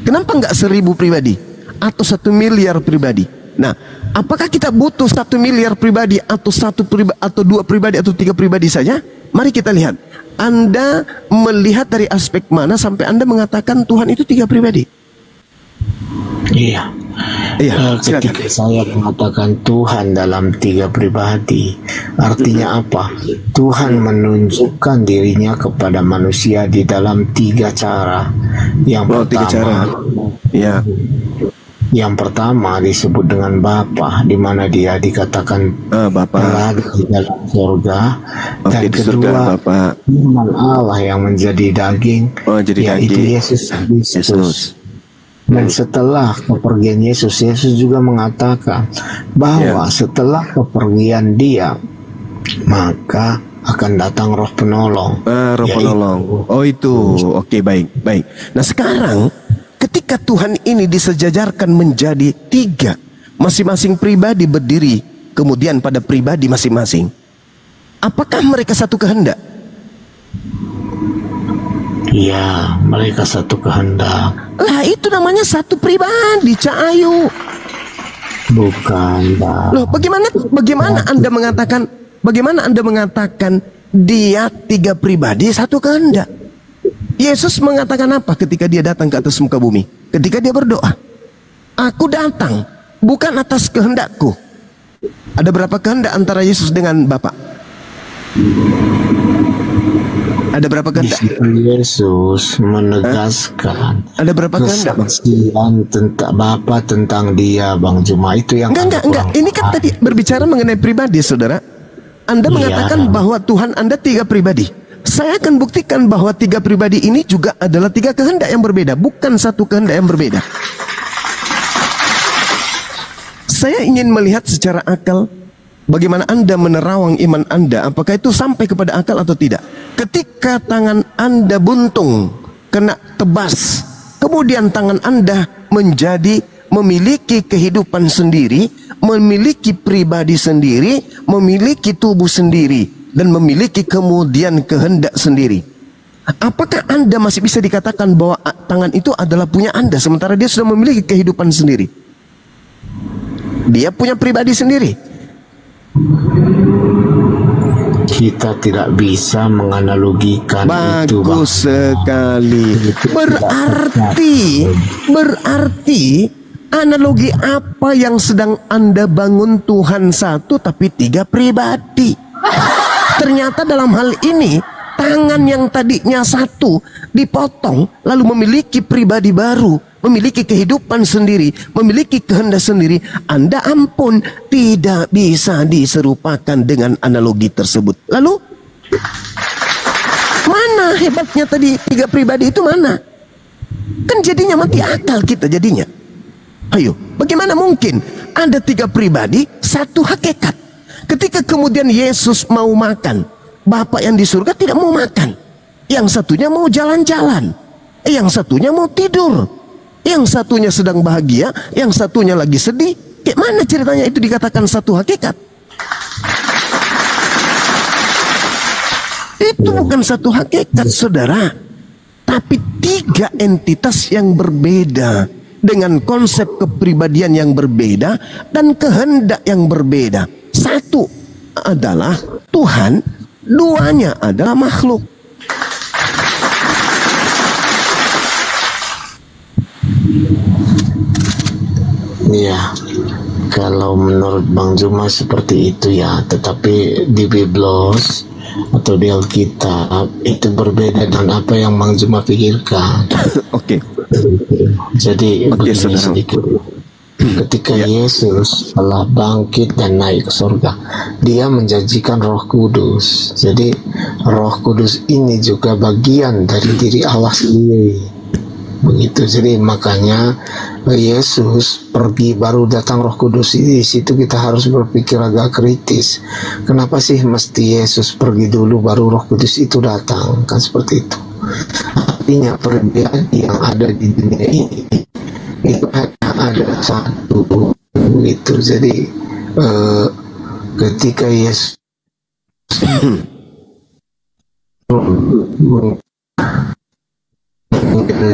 Kenapa enggak 1000 pribadi? Atau 1 miliar pribadi? Nah, apakah kita butuh 1 miliar pribadi atau 2 pribadi atau 3 pribadi saja? Mari kita lihat. Anda melihat dari aspek mana sampai Anda mengatakan Tuhan itu 3 pribadi? Iya. Ketika saya mengatakan Tuhan dalam 3 pribadi, artinya apa? Tuhan menunjukkan dirinya kepada manusia di dalam 3 cara. Yang pertama, yang pertama disebut dengan Bapa, di mana dia dikatakan Bapa di dalam surga. Dan kedua, firman Allah yang menjadi daging, yaitu Yesus Kristus. Dan setelah kepergian Yesus, Yesus juga mengatakan bahwa setelah kepergian dia, maka akan datang roh penolong. Roh penolong. Oh itu, oke, baik. Nah sekarang, ketika Tuhan ini disejajarkan menjadi 3, masing-masing pribadi berdiri kemudian pada pribadi masing-masing, apakah mereka satu kehendak? Ya, mereka satu kehendak. Lah itu namanya satu pribadi, Cak Ayu. Bukan, Pak. Loh, bagaimana Anda mengatakan dia 3 pribadi satu kehendak? Yesus mengatakan apa ketika dia datang ke atas muka bumi? Ketika dia berdoa, aku datang bukan atas kehendakku. Ada berapa kehendak antara Yesus dengan Bapa? Ada berapa kehendak? Yesus menegaskan ada berapa kehendak, kesaksian tentang Bapa tentang dia, Bang Juma. Itu yang enggak. Ini kan tadi berbicara mengenai pribadi, saudara. Anda mengatakan bahwa Tuhan Anda 3 pribadi. Saya akan buktikan bahwa 3 pribadi ini juga adalah 3 kehendak yang berbeda, bukan satu kehendak yang berbeda. Saya ingin melihat secara akal bagaimana Anda menerawang iman Anda, apakah itu sampai kepada akal atau tidak. Ketika tangan Anda buntung, kena tebas, kemudian tangan Anda menjadi memiliki kehidupan sendiri, memiliki pribadi sendiri, memiliki tubuh sendiri, dan memiliki kemudian kehendak sendiri. Apakah Anda masih bisa dikatakan bahwa tangan itu adalah punya Anda, sementara dia sudah memiliki kehidupan sendiri? Dia punya pribadi sendiri. Kita tidak bisa menganalogikan itu. Bagus sekali. Berarti analogi apa yang sedang Anda bangun? Tuhan satu tapi 3 pribadi. Ternyata dalam hal ini tangan yang tadinya satu dipotong lalu memiliki pribadi baru, memiliki kehidupan sendiri, memiliki kehendak sendiri. Anda ampun, tidak bisa diserupakan dengan analogi tersebut. Lalu mana hebatnya tadi 3 pribadi itu mana? Kan jadinya mati akal kita jadinya. Ayo, bagaimana mungkin ada 3 pribadi, satu hakikat? Ketika kemudian Yesus mau makan, Bapa yang di surga tidak mau makan. Yang satunya mau jalan-jalan, yang satunya mau tidur, yang satunya sedang bahagia, yang satunya lagi sedih. Kayak mana ceritanya itu dikatakan satu hakikat? Itu bukan satu hakikat, saudara, tapi 3 entitas yang berbeda, dengan konsep kepribadian yang berbeda dan kehendak yang berbeda. Satu adalah Tuhan, 2-nya adalah makhluk. Iya, kalau menurut Bang Juma seperti itu ya, tetapi di Biblos atau di Alkitab itu berbeda dengan apa yang Bang Juma pikirkan. Oke. Jadi begini sedikit. Ketika Yesus telah bangkit dan naik ke surga, dia menjanjikan Roh Kudus. Jadi Roh Kudus ini juga bagian dari diri Allah sendiri. begitu. Jadi makanya Yesus pergi baru datang Roh Kudus, di situ kita harus berpikir agak kritis. Kenapa sih mesti Yesus pergi dulu baru Roh Kudus itu datang? Kan seperti itu. Artinya perbedaan yang ada di dunia ini itu hanya ada satu, begitu. Jadi ketika Yesus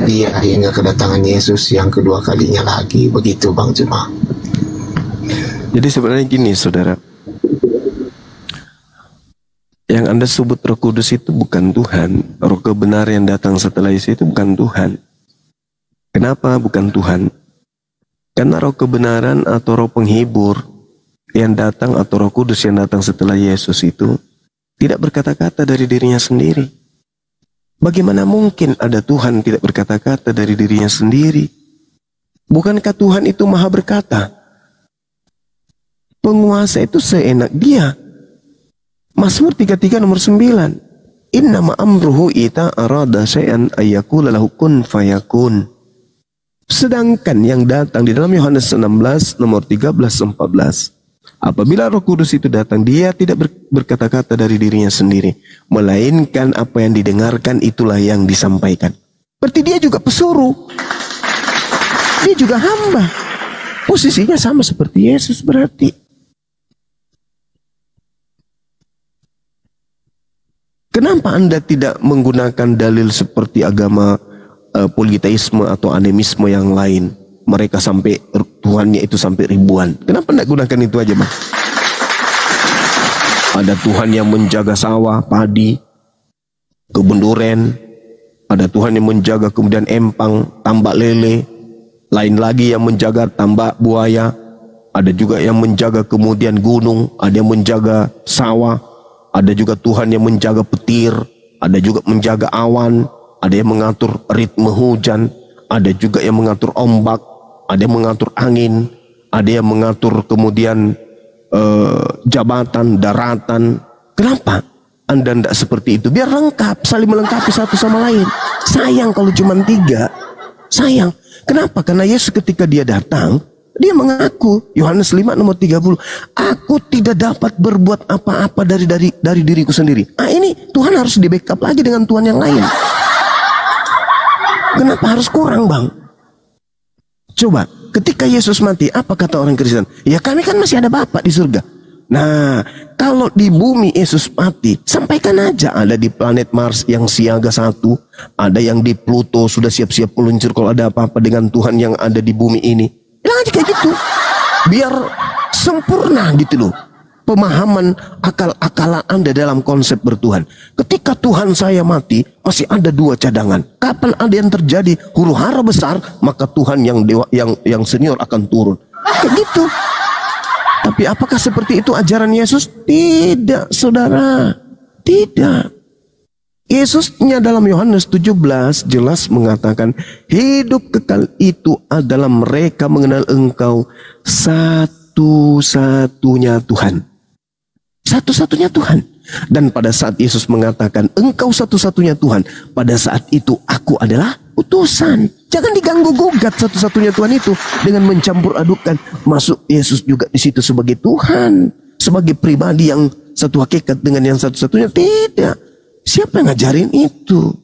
dia hingga kedatangan Yesus yang kedua kalinya lagi, begitu Bang Juma. Jadi sebenarnya gini saudara, yang Anda sebut Roh Kudus itu bukan Tuhan. Roh kebenaran yang datang setelah Yesus itu bukan Tuhan. Kenapa bukan Tuhan? Karena roh kebenaran atau roh penghibur yang datang atau Roh Kudus yang datang setelah Yesus itu tidak berkata-kata dari dirinya sendiri. Bagaimana mungkin ada Tuhan tidak berkata-kata dari dirinya sendiri? Bukankah Tuhan itu maha berkata? Penguasa itu seenak dia. Mazmur 33 nomor 9. Innama amruhu ita arada syai'an ayyakula lahu kun fayakun. Sedangkan yang datang di dalam Yohanes 16 nomor 13-14. Apabila Roh Kudus itu datang, dia tidak berkata-kata dari dirinya sendiri, melainkan apa yang didengarkan itulah yang disampaikan. Berarti dia juga pesuruh. Dia juga hamba. Posisinya sama seperti Yesus berarti. Kenapa Anda tidak menggunakan dalil seperti agama politeisme atau animisme yang lain? Mereka sampai Tuhannya itu sampai ribuan. Kenapa tidak gunakan itu aja, Bang? Ada Tuhan yang menjaga sawah, padi, kebun duren. Ada Tuhan yang menjaga kemudian empang, tambak lele. Lain lagi yang menjaga tambak buaya. Ada juga yang menjaga kemudian gunung. Ada yang menjaga sawah. Ada juga Tuhan yang menjaga petir. Ada juga menjaga awan. Ada yang mengatur ritme hujan. Ada juga yang mengatur ombak. Ada yang mengatur angin, ada yang mengatur kemudian jabatan, daratan. Kenapa Anda tidak seperti itu? Biar lengkap, saling melengkapi satu sama lain. Sayang kalau cuma 3. Sayang. Kenapa? Karena Yesus ketika dia datang, dia mengaku, Yohanes 5 nomor 30, aku tidak dapat berbuat apa-apa dari diriku sendiri. Ini Tuhan harus di backup lagi dengan Tuhan yang lain. Kenapa harus kurang, Bang? Coba, ketika Yesus mati, apa kata orang Kristen? Ya kami kan masih ada Bapa di surga. Nah, kalau di bumi Yesus mati, sampaikan aja. Ada di planet Mars yang siaga 1, ada yang di Pluto sudah siap-siap meluncur kalau ada apa-apa dengan Tuhan yang ada di bumi ini. Bilang aja kayak gitu. Biar sempurna gitu loh. Pemahaman akal-akalan Anda dalam konsep bertuhan. Ketika Tuhan saya mati, masih ada 2 cadangan. Kapan ada yang terjadi huru hara besar, maka Tuhan yang senior akan turun. Kayak gitu. Tapi apakah seperti itu ajaran Yesus? Tidak, saudara. Tidak. Yesusnya dalam Yohanes 17 jelas mengatakan, hidup kekal itu adalah mereka mengenal Engkau satu-satunya Tuhan. Satu-satunya Tuhan. Dan pada saat Yesus mengatakan engkau satu-satunya Tuhan, pada saat itu aku adalah utusan. Jangan diganggu gugat satu-satunya Tuhan itu dengan mencampur adukan. Masuk Yesus juga di situ sebagai Tuhan, sebagai pribadi yang satu hakikat dengan yang satu-satunya. Tidak. Siapa yang ngajarin itu?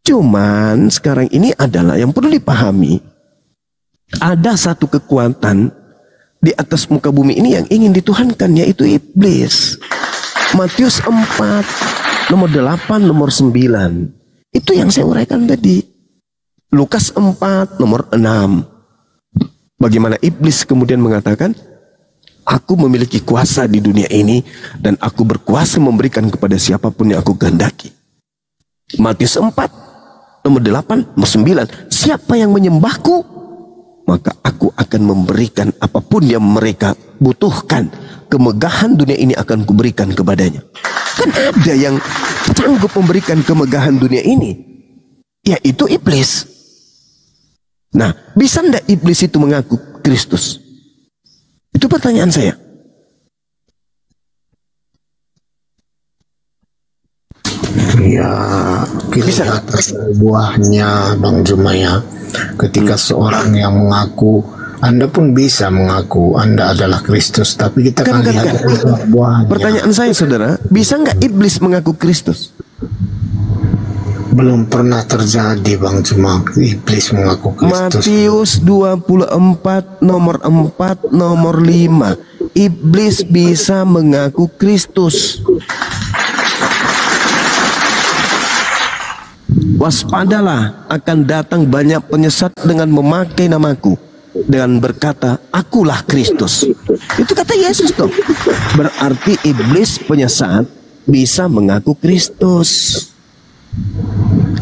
Cuman sekarang ini adalah yang perlu dipahami. Ada satu kekuatan di atas muka bumi ini yang ingin dituhankan, yaitu iblis. Matius 4 nomor 8 nomor 9. Itu yang saya uraikan tadi. Lukas 4 nomor 6. Bagaimana iblis kemudian mengatakan, aku memiliki kuasa di dunia ini dan aku berkuasa memberikan kepada siapapun yang aku kehendaki. Matius 4 nomor 8 nomor 9. Siapa yang menyembahku, maka aku akan memberikan apapun yang mereka butuhkan. Kemegahan dunia ini akan kuberikan kepadanya. Kan ada yang sanggup memberikan kemegahan dunia ini, yaitu iblis. Nah, bisa ndak iblis itu mengaku Kristus? Itu pertanyaan saya. Ya, kita buahnya Bang Juma ya. Ketika seorang yang mengaku, Anda pun bisa mengaku Anda adalah Kristus, tapi kita kan lihat buahnya. Pertanyaan saya saudara, bisa nggak iblis mengaku Kristus? Belum pernah terjadi Bang Juma iblis mengaku Kristus. Matius 24 nomor 4 nomor 5. Iblis bisa mengaku Kristus. Waspadalah, akan datang banyak penyesat dengan memakai namaku, dengan berkata, akulah Kristus. Itu kata Yesus dong. Berarti iblis penyesat bisa mengaku Kristus.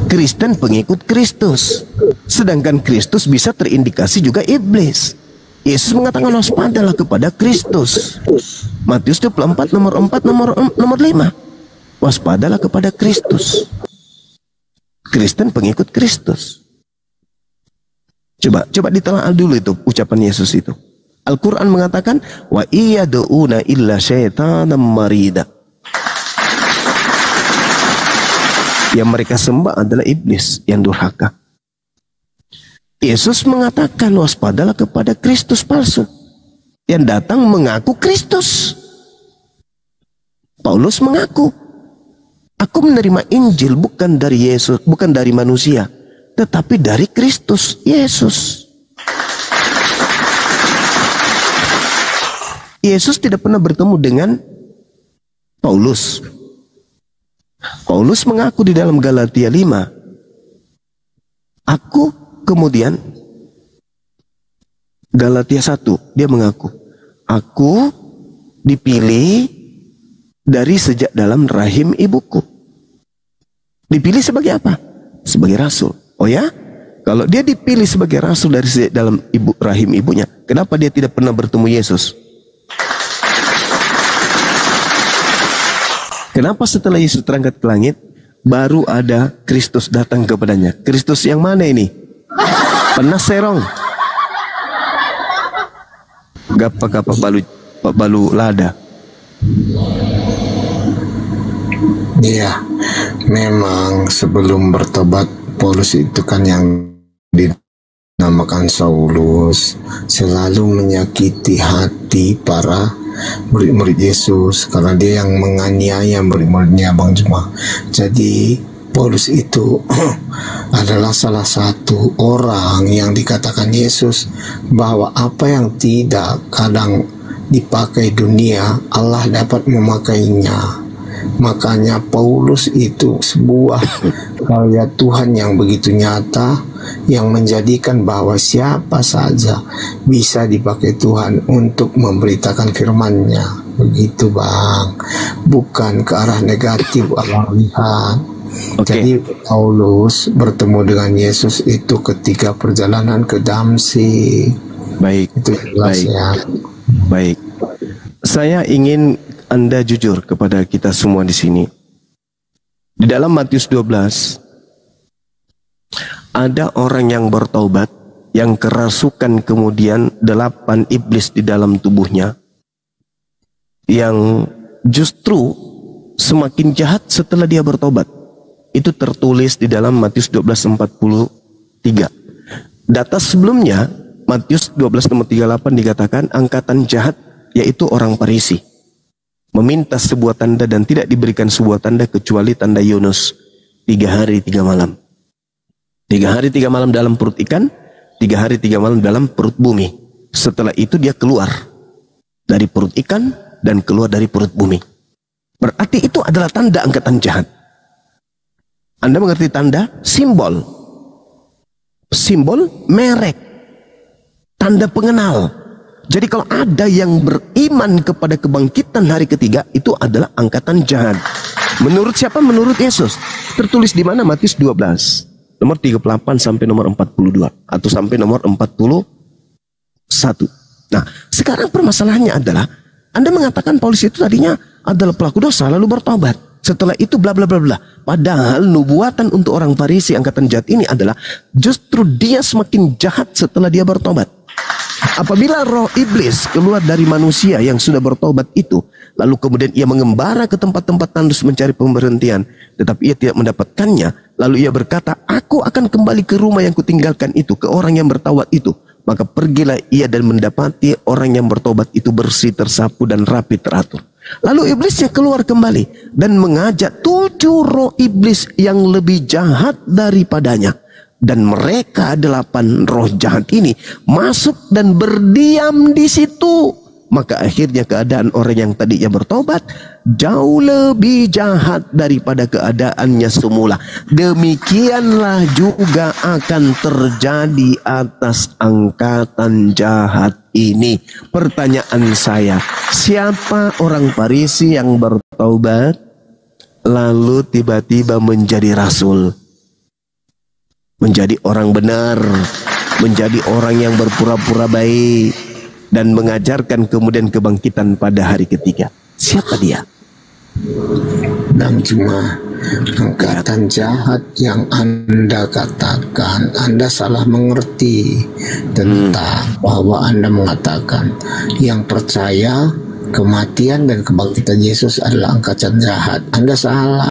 Kristen pengikut Kristus. Sedangkan Kristus bisa terindikasi juga iblis. Yesus mengatakan waspadalah kepada Kristus. Matius 24 nomor 4 nomor 5. Waspadalah kepada Kristus. Kristen pengikut Kristus. Coba ditelaah dulu itu ucapan Yesus itu. Al-Quran mengatakan wa iyad'una illa syaitanan marida. Yang mereka sembah adalah iblis yang durhaka. Yesus mengatakan waspadalah kepada Kristus palsu yang datang mengaku Kristus. Paulus mengaku, aku menerima Injil bukan dari Yesus, bukan dari manusia, tetapi dari Kristus Yesus. Yesus tidak pernah bertemu dengan Paulus. Paulus mengaku di dalam Galatia 5, aku kemudian Galatia 1, dia mengaku, aku dipilih dari sejak dalam rahim ibuku. Dipilih sebagai apa? Sebagai rasul. Oh ya? Kalau dia dipilih sebagai rasul dari sejak dalam rahim ibunya, kenapa dia tidak pernah bertemu Yesus? Kenapa setelah Yesus terangkat ke langit, baru ada Kristus datang kepadanya? Kristus yang mana ini? Penas serong. Gapa balu lada. Iya, memang sebelum bertobat Paulus itu kan yang dinamakan Saulus, selalu menyakiti hati para murid-murid Yesus karena dia yang menganiaya murid-muridnya Bang Juma. Jadi Paulus itu adalah salah satu orang yang dikatakan Yesus bahwa apa yang tidak kadang dipakai dunia, Allah dapat memakainya. Makanya Paulus itu sebuah karya Tuhan yang begitu nyata, yang menjadikan bahwa siapa saja bisa dipakai Tuhan untuk memberitakan firman-Nya. Begitu Bang, bukan ke arah negatif Allah lihat. Jadi Paulus bertemu dengan Yesus itu ketika perjalanan ke Damsyik. Baik, itu jelas ya. Baik, saya ingin Anda jujur kepada kita semua di sini. Di dalam Matius 12 ada orang yang bertaubat, yang kerasukan kemudian 8 iblis di dalam tubuhnya, yang justru semakin jahat setelah dia bertobat. Itu tertulis di dalam Matius 12:43. Data sebelumnya Matius 12:38 dikatakan angkatan jahat, yaitu orang Farisi, meminta sebuah tanda dan tidak diberikan sebuah tanda kecuali tanda Yunus, 3 hari 3 malam. 3 hari 3 malam dalam perut ikan, 3 hari 3 malam dalam perut bumi. Setelah itu dia keluar dari perut ikan dan keluar dari perut bumi. Berarti itu adalah tanda angkatan jahat. Anda mengerti tanda? Simbol. Simbol merek. Tanda pengenal. Jadi kalau ada yang beriman kepada kebangkitan hari ketiga, itu adalah angkatan jahat. Menurut siapa? Menurut Yesus. Tertulis di mana? Matius 12. Nomor 38 sampai nomor 42. Atau sampai nomor 41. Nah, sekarang permasalahannya adalah, Anda mengatakan Paulus itu tadinya adalah pelaku dosa, lalu bertobat. Setelah itu bla bla bla bla. Padahal nubuatan untuk orang Farisi angkatan jahat ini adalah justru dia semakin jahat setelah dia bertobat. Apabila roh iblis keluar dari manusia yang sudah bertobat itu, Lalu kemudian ia mengembara ke tempat-tempat tandus mencari pemberhentian. Tetapi ia tidak mendapatkannya. Lalu ia berkata, aku akan kembali ke rumah yang kutinggalkan itu, ke orang yang bertaubat itu. Maka pergilah ia dan mendapati orang yang bertobat itu bersih, tersapu dan rapi teratur. Lalu iblisnya keluar kembali dan mengajak 7 roh iblis yang lebih jahat daripadanya. Dan mereka 8 roh jahat ini masuk dan berdiam di situ. Maka akhirnya keadaan orang yang tadinya bertobat jauh lebih jahat daripada keadaannya semula. Demikianlah juga akan terjadi atas angkatan jahat ini. Pertanyaan saya, siapa orang Farisi yang bertobat lalu tiba-tiba menjadi rasul? Menjadi orang benar, menjadi orang yang berpura-pura baik, dan mengajarkan kemudian kebangkitan pada hari ketiga. Siapa dia? Dan cuma angkatan jahat yang Anda katakan, Anda salah mengerti tentang bahwa Anda mengatakan yang percaya kematian dan kebangkitan Yesus adalah angkatan jahat. Anda salah.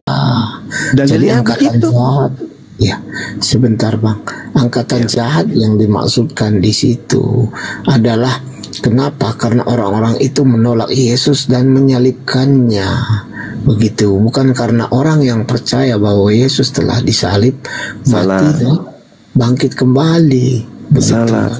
Jadi angkatan jahat, ya, sebentar Bang. Angkatan jahat yang dimaksudkan di situ adalah kenapa? Karena orang-orang itu menolak Yesus dan menyalibkannya. Begitu, bukan karena orang yang percaya bahwa Yesus telah disalib, mati dan bangkit kembali. Begitu. Salah.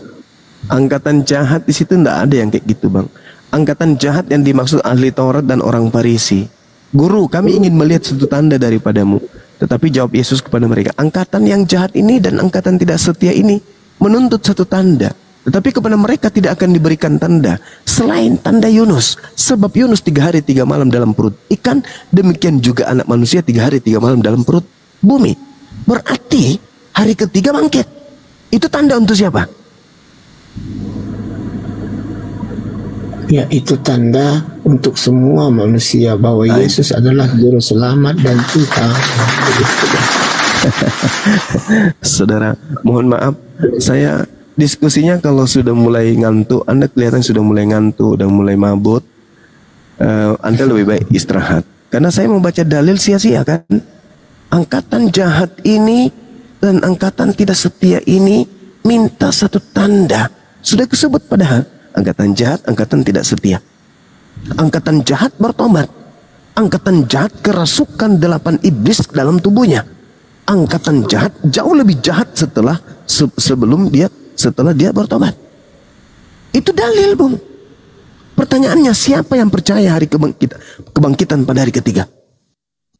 Angkatan jahat di situ tidak ada yang kayak gitu, Bang. Angkatan jahat yang dimaksud ahli Taurat dan orang Farisi. Guru, kami ingin melihat satu tanda daripadamu. Tetapi jawab Yesus kepada mereka, angkatan yang jahat ini dan angkatan tidak setia ini menuntut satu tanda. Tetapi kepada mereka tidak akan diberikan tanda selain tanda Yunus. Sebab Yunus 3 hari 3 malam dalam perut ikan, demikian juga anak manusia 3 hari 3 malam dalam perut bumi. Berarti hari ketiga bangkit. Itu tanda untuk siapa? Ya, itu tanda untuk semua manusia bahwa Yesus adalah juru selamat dan Tuhan. Saudara, mohon maaf, saya diskusinya kalau sudah mulai ngantuk, Anda kelihatan sudah mulai ngantuk, udah mulai mabut, Anda lebih baik istirahat. Karena saya membaca dalil sia-sia kan. Angkatan jahat ini dan angkatan tidak setia ini minta satu tanda. Sudah disebut padahal. Angkatan jahat, angkatan tidak setia. Angkatan jahat bertobat. Angkatan jahat kerasukan 8 iblis dalam tubuhnya. Angkatan jahat jauh lebih jahat setelah dia bertobat. Itu dalil, Bung. Pertanyaannya, siapa yang percaya hari kebangkitan pada hari ketiga?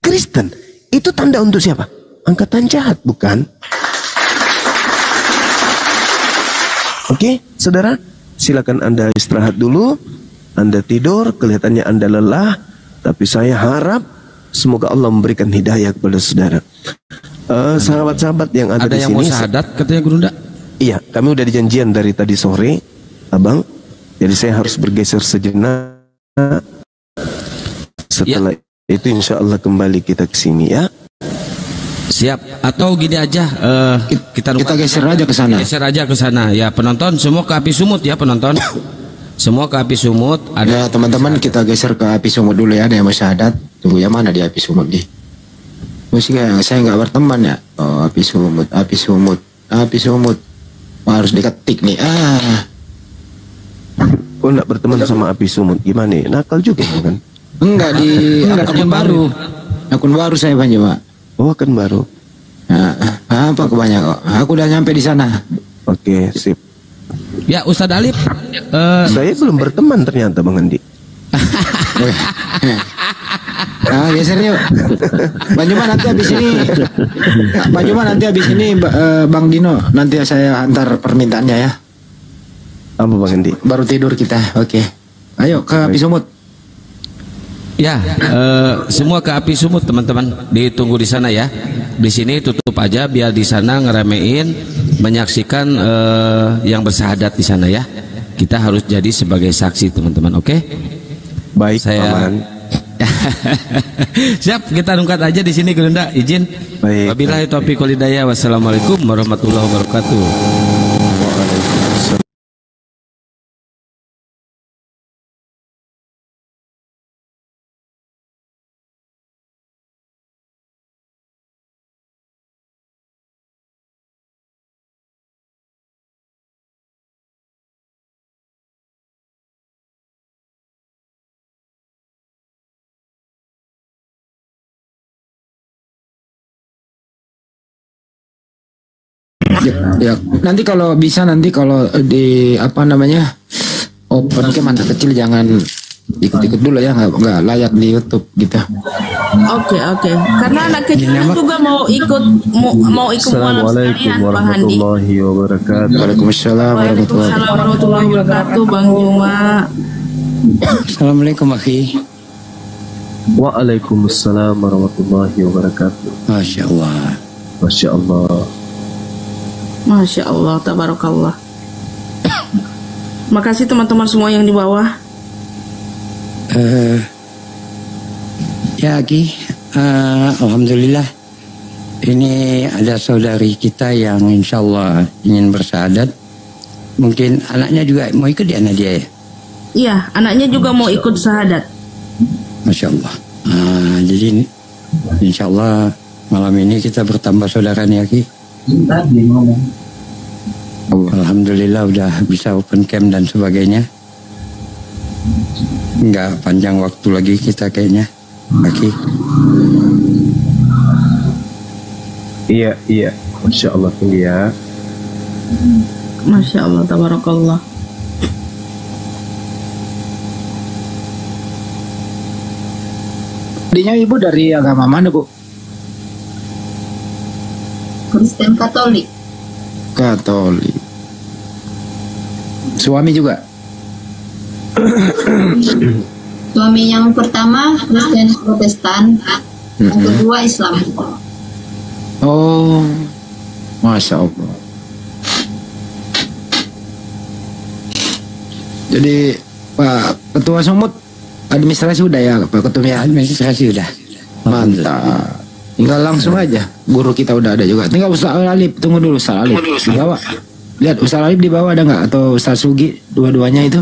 Kristen. Itu tanda untuk siapa? Angkatan jahat, bukan? Oke, saudara, silakan Anda istirahat dulu. Anda tidur, kelihatannya Anda lelah, tapi saya harap semoga Allah memberikan hidayah kepada saudara. Sahabat-sahabat yang ada di sini. Ada yang mau syahadat katanya Guru Nda? Iya, kami udah dijanjian dari tadi sore, Abang. Jadi saya harus bergeser sejenak. Setelah itu insya Allah kembali kita ke sini ya. Siap. Atau gini aja, kita geser aja ke sana. Geser aja ke sana. Ya, penonton semua ke api sumut ya, penonton. Semua ke api sumut. Ada teman-teman, kita geser ke api sumut dulu ya. Ada yang mau syahadat. Tunggu ya, mana di api sumut nih? Saya nggak berteman ya. Oh, api sumut, api sumut, api sumut. Oh, harus diketik nih. Kok nggak berteman sama api sumut? Gimana? Nakal juga kan? Enggak, di akun baru. Akun baru saya banyak, Pak. Oh, akun baru. Nah, apa kebanyakan kok? Aku udah nyampe di sana. Oke, sip. Ya, Ustadz Alif. Saya belum berteman ternyata, Bang Andi. Geser yuk. Bang Juma nanti habis ini Bang Dino nanti saya antar permintaannya ya. Apa Bang Andi? Baru tidur kita. Oke. Ayo ke api sumut. Ya, semua ke api sumut teman-teman. Ditunggu di sana ya. Di sini tutup aja biar di sana ngeremein, menyaksikan yang bersahadat di sana ya. Kita harus jadi sebagai saksi teman-teman. Oke? Baik, saya. Siap, kita rungkat aja di sini Guru Nda. Izin. Baik. Wabillahi taufiq wal hidayah. Wassalamualaikum warahmatullahi wabarakatuh. Ya, nanti kalau bisa nanti kalau di apa namanya open cam anak kecil jangan ikut-ikut dulu ya, nggak layak di YouTube gitu. Oke. Karena anak kecil juga mau ikut Assalamualaikum warahmatullahi wabarakatuh. Waalaikumsalam warahmatullahi wabarakatuh, Bang Juma. Assalamualaikum akhi. Waalaikumsalam warahmatullahi wabarakatuh. Masya Allah. Masya Allah. Masya Allah, tabarakallah. Makasih teman-teman semua yang di bawah. Ya Aki, alhamdulillah ini ada saudari kita yang insya Allah ingin bersyahadat. Mungkin anaknya juga mau ikut ya, Nadia ya? Iya, anaknya juga mau ikut syahadat. Masya Allah. Jadi insya Allah malam ini kita bertambah saudara nih Aki. Alhamdulillah udah bisa open cam dan sebagainya. Nggak panjang waktu lagi kita kayaknya, Aki. Iya. Masya Allah tinggi ya. Masya Allah, tabarakallah. Adiknya ibu dari agama mana, Bu? Kristen Katolik. Katolik. Suami juga? Suami yang pertama Kristen Protestan, yang kedua Islam. Oh, Masya Allah. Jadi Pak Ketua Sumut administrasi udah ya, Pak Ketua ya? Administrasi udah. Mantap. Tinggal langsung aja. Guru kita udah ada juga. Tinggal Ustaz Alif, tunggu dulu Ustaz Alif. Di bawah. Lihat Ustaz Alif di bawah ada nggak? Atau Ustaz Sugi, dua-duanya itu?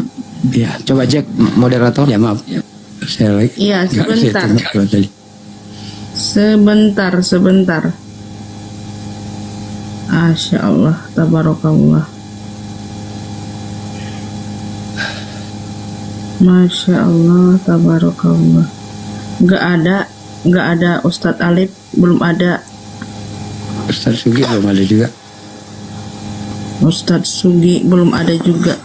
Iya. Coba cek moderator. Ya maaf. Saya like. Iya, sebentar. Sebentar. Masya Allah, tabarakallah. Masya Allah, tabarakallah. Nggak ada Ustadz Alif, belum ada. Ustadz Sugi belum ada juga. Ustadz Sugi belum ada juga.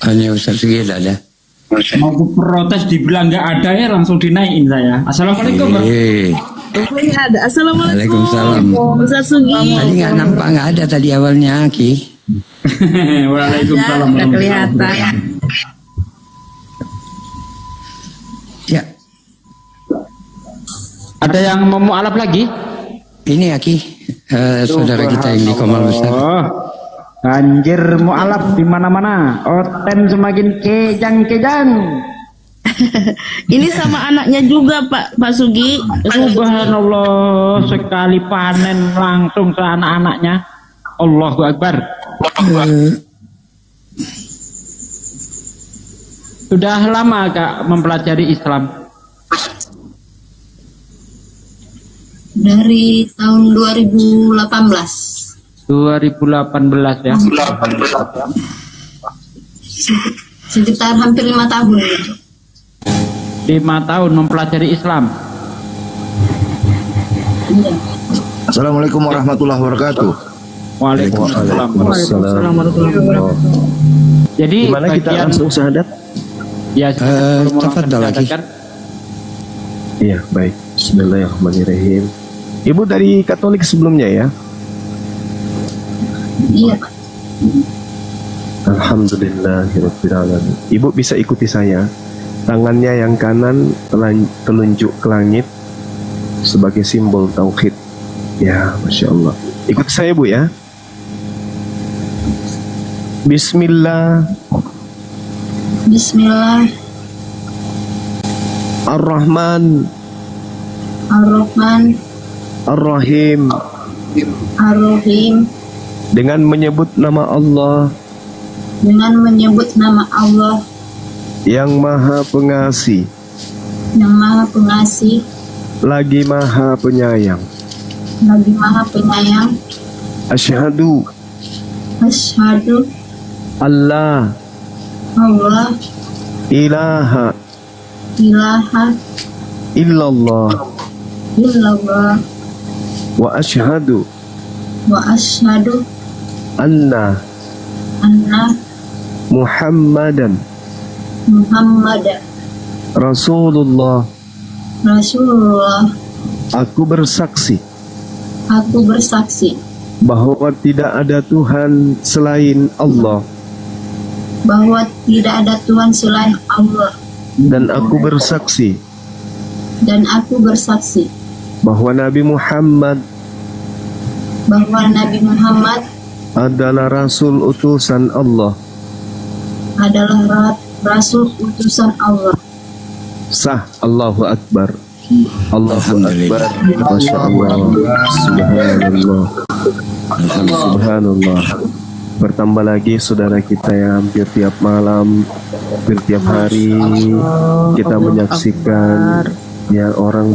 Hanya Ustadz Sugi ada. Mau protes dibilang nggak ada ya langsung dinaikin saya. Assalamualaikum. Ada. Assalamualaikum. Waalaikumsalam. Ustaz Sugi. Tadi nggak nampak, nggak ada tadi awalnya Ki. Waalaikumsalam. Nggak kelihatan. Ya. Ada yang mau mu'alaf lagi? Ini ya Ki, saudara kita yang di Komal Besar. Banjir mu'alaf di mana-mana. Oten semakin kejang-kejang. Ini sama anaknya juga Pak Sugi. Subhanallah, sekali panen langsung ke anak-anaknya. Allahu Akbar. Sudah lama Kak mempelajari Islam? Dari tahun 2018. 2018 ya. Sekitar hampir 5 tahun. 5 tahun mempelajari Islam. Assalamualaikum warahmatullahi wabarakatuh. Waalaikumsalam. Jadi gimana kita langsung syahadat? Ya, tafadhal lagi. Iya, baik. Bismillahirrahmanirrahim. Ibu dari Katolik sebelumnya ya? Iya Pak. Alhamdulillahirabbil alamin. Ibu bisa ikuti saya. Tangannya yang kanan telunjuk ke langit sebagai simbol tauhid. Ya, Masya Allah. Ikut saya Bu ya. Bismillah. Bismillah. Ar-Rahman. Ar-Rahman. Ar-Rahim. Ar-Rahim. Dengan menyebut nama Allah. Dengan menyebut nama Allah. Yang Maha Pengasih. Yang Maha Pengasih. Lagi Maha Penyayang. Lagi Maha Penyayang. Asyhadu. Asyhadu Allah Allah ilaha ilaha illallah illallah wa asyhadu anna Muhammadan Rasulullah. Aku bersaksi bahwa tidak ada Tuhan selain Allah. Dan aku bersaksi bahwa Nabi Muhammad adalah Rasul utusan Allah. Sah. Allahu Akbar. Allahu Akbar. Masya Allah. Subhanallah. Subhanallah. Bertambah lagi saudara kita yang hampir tiap malam, hampir tiap hari kita menyaksikan ya orang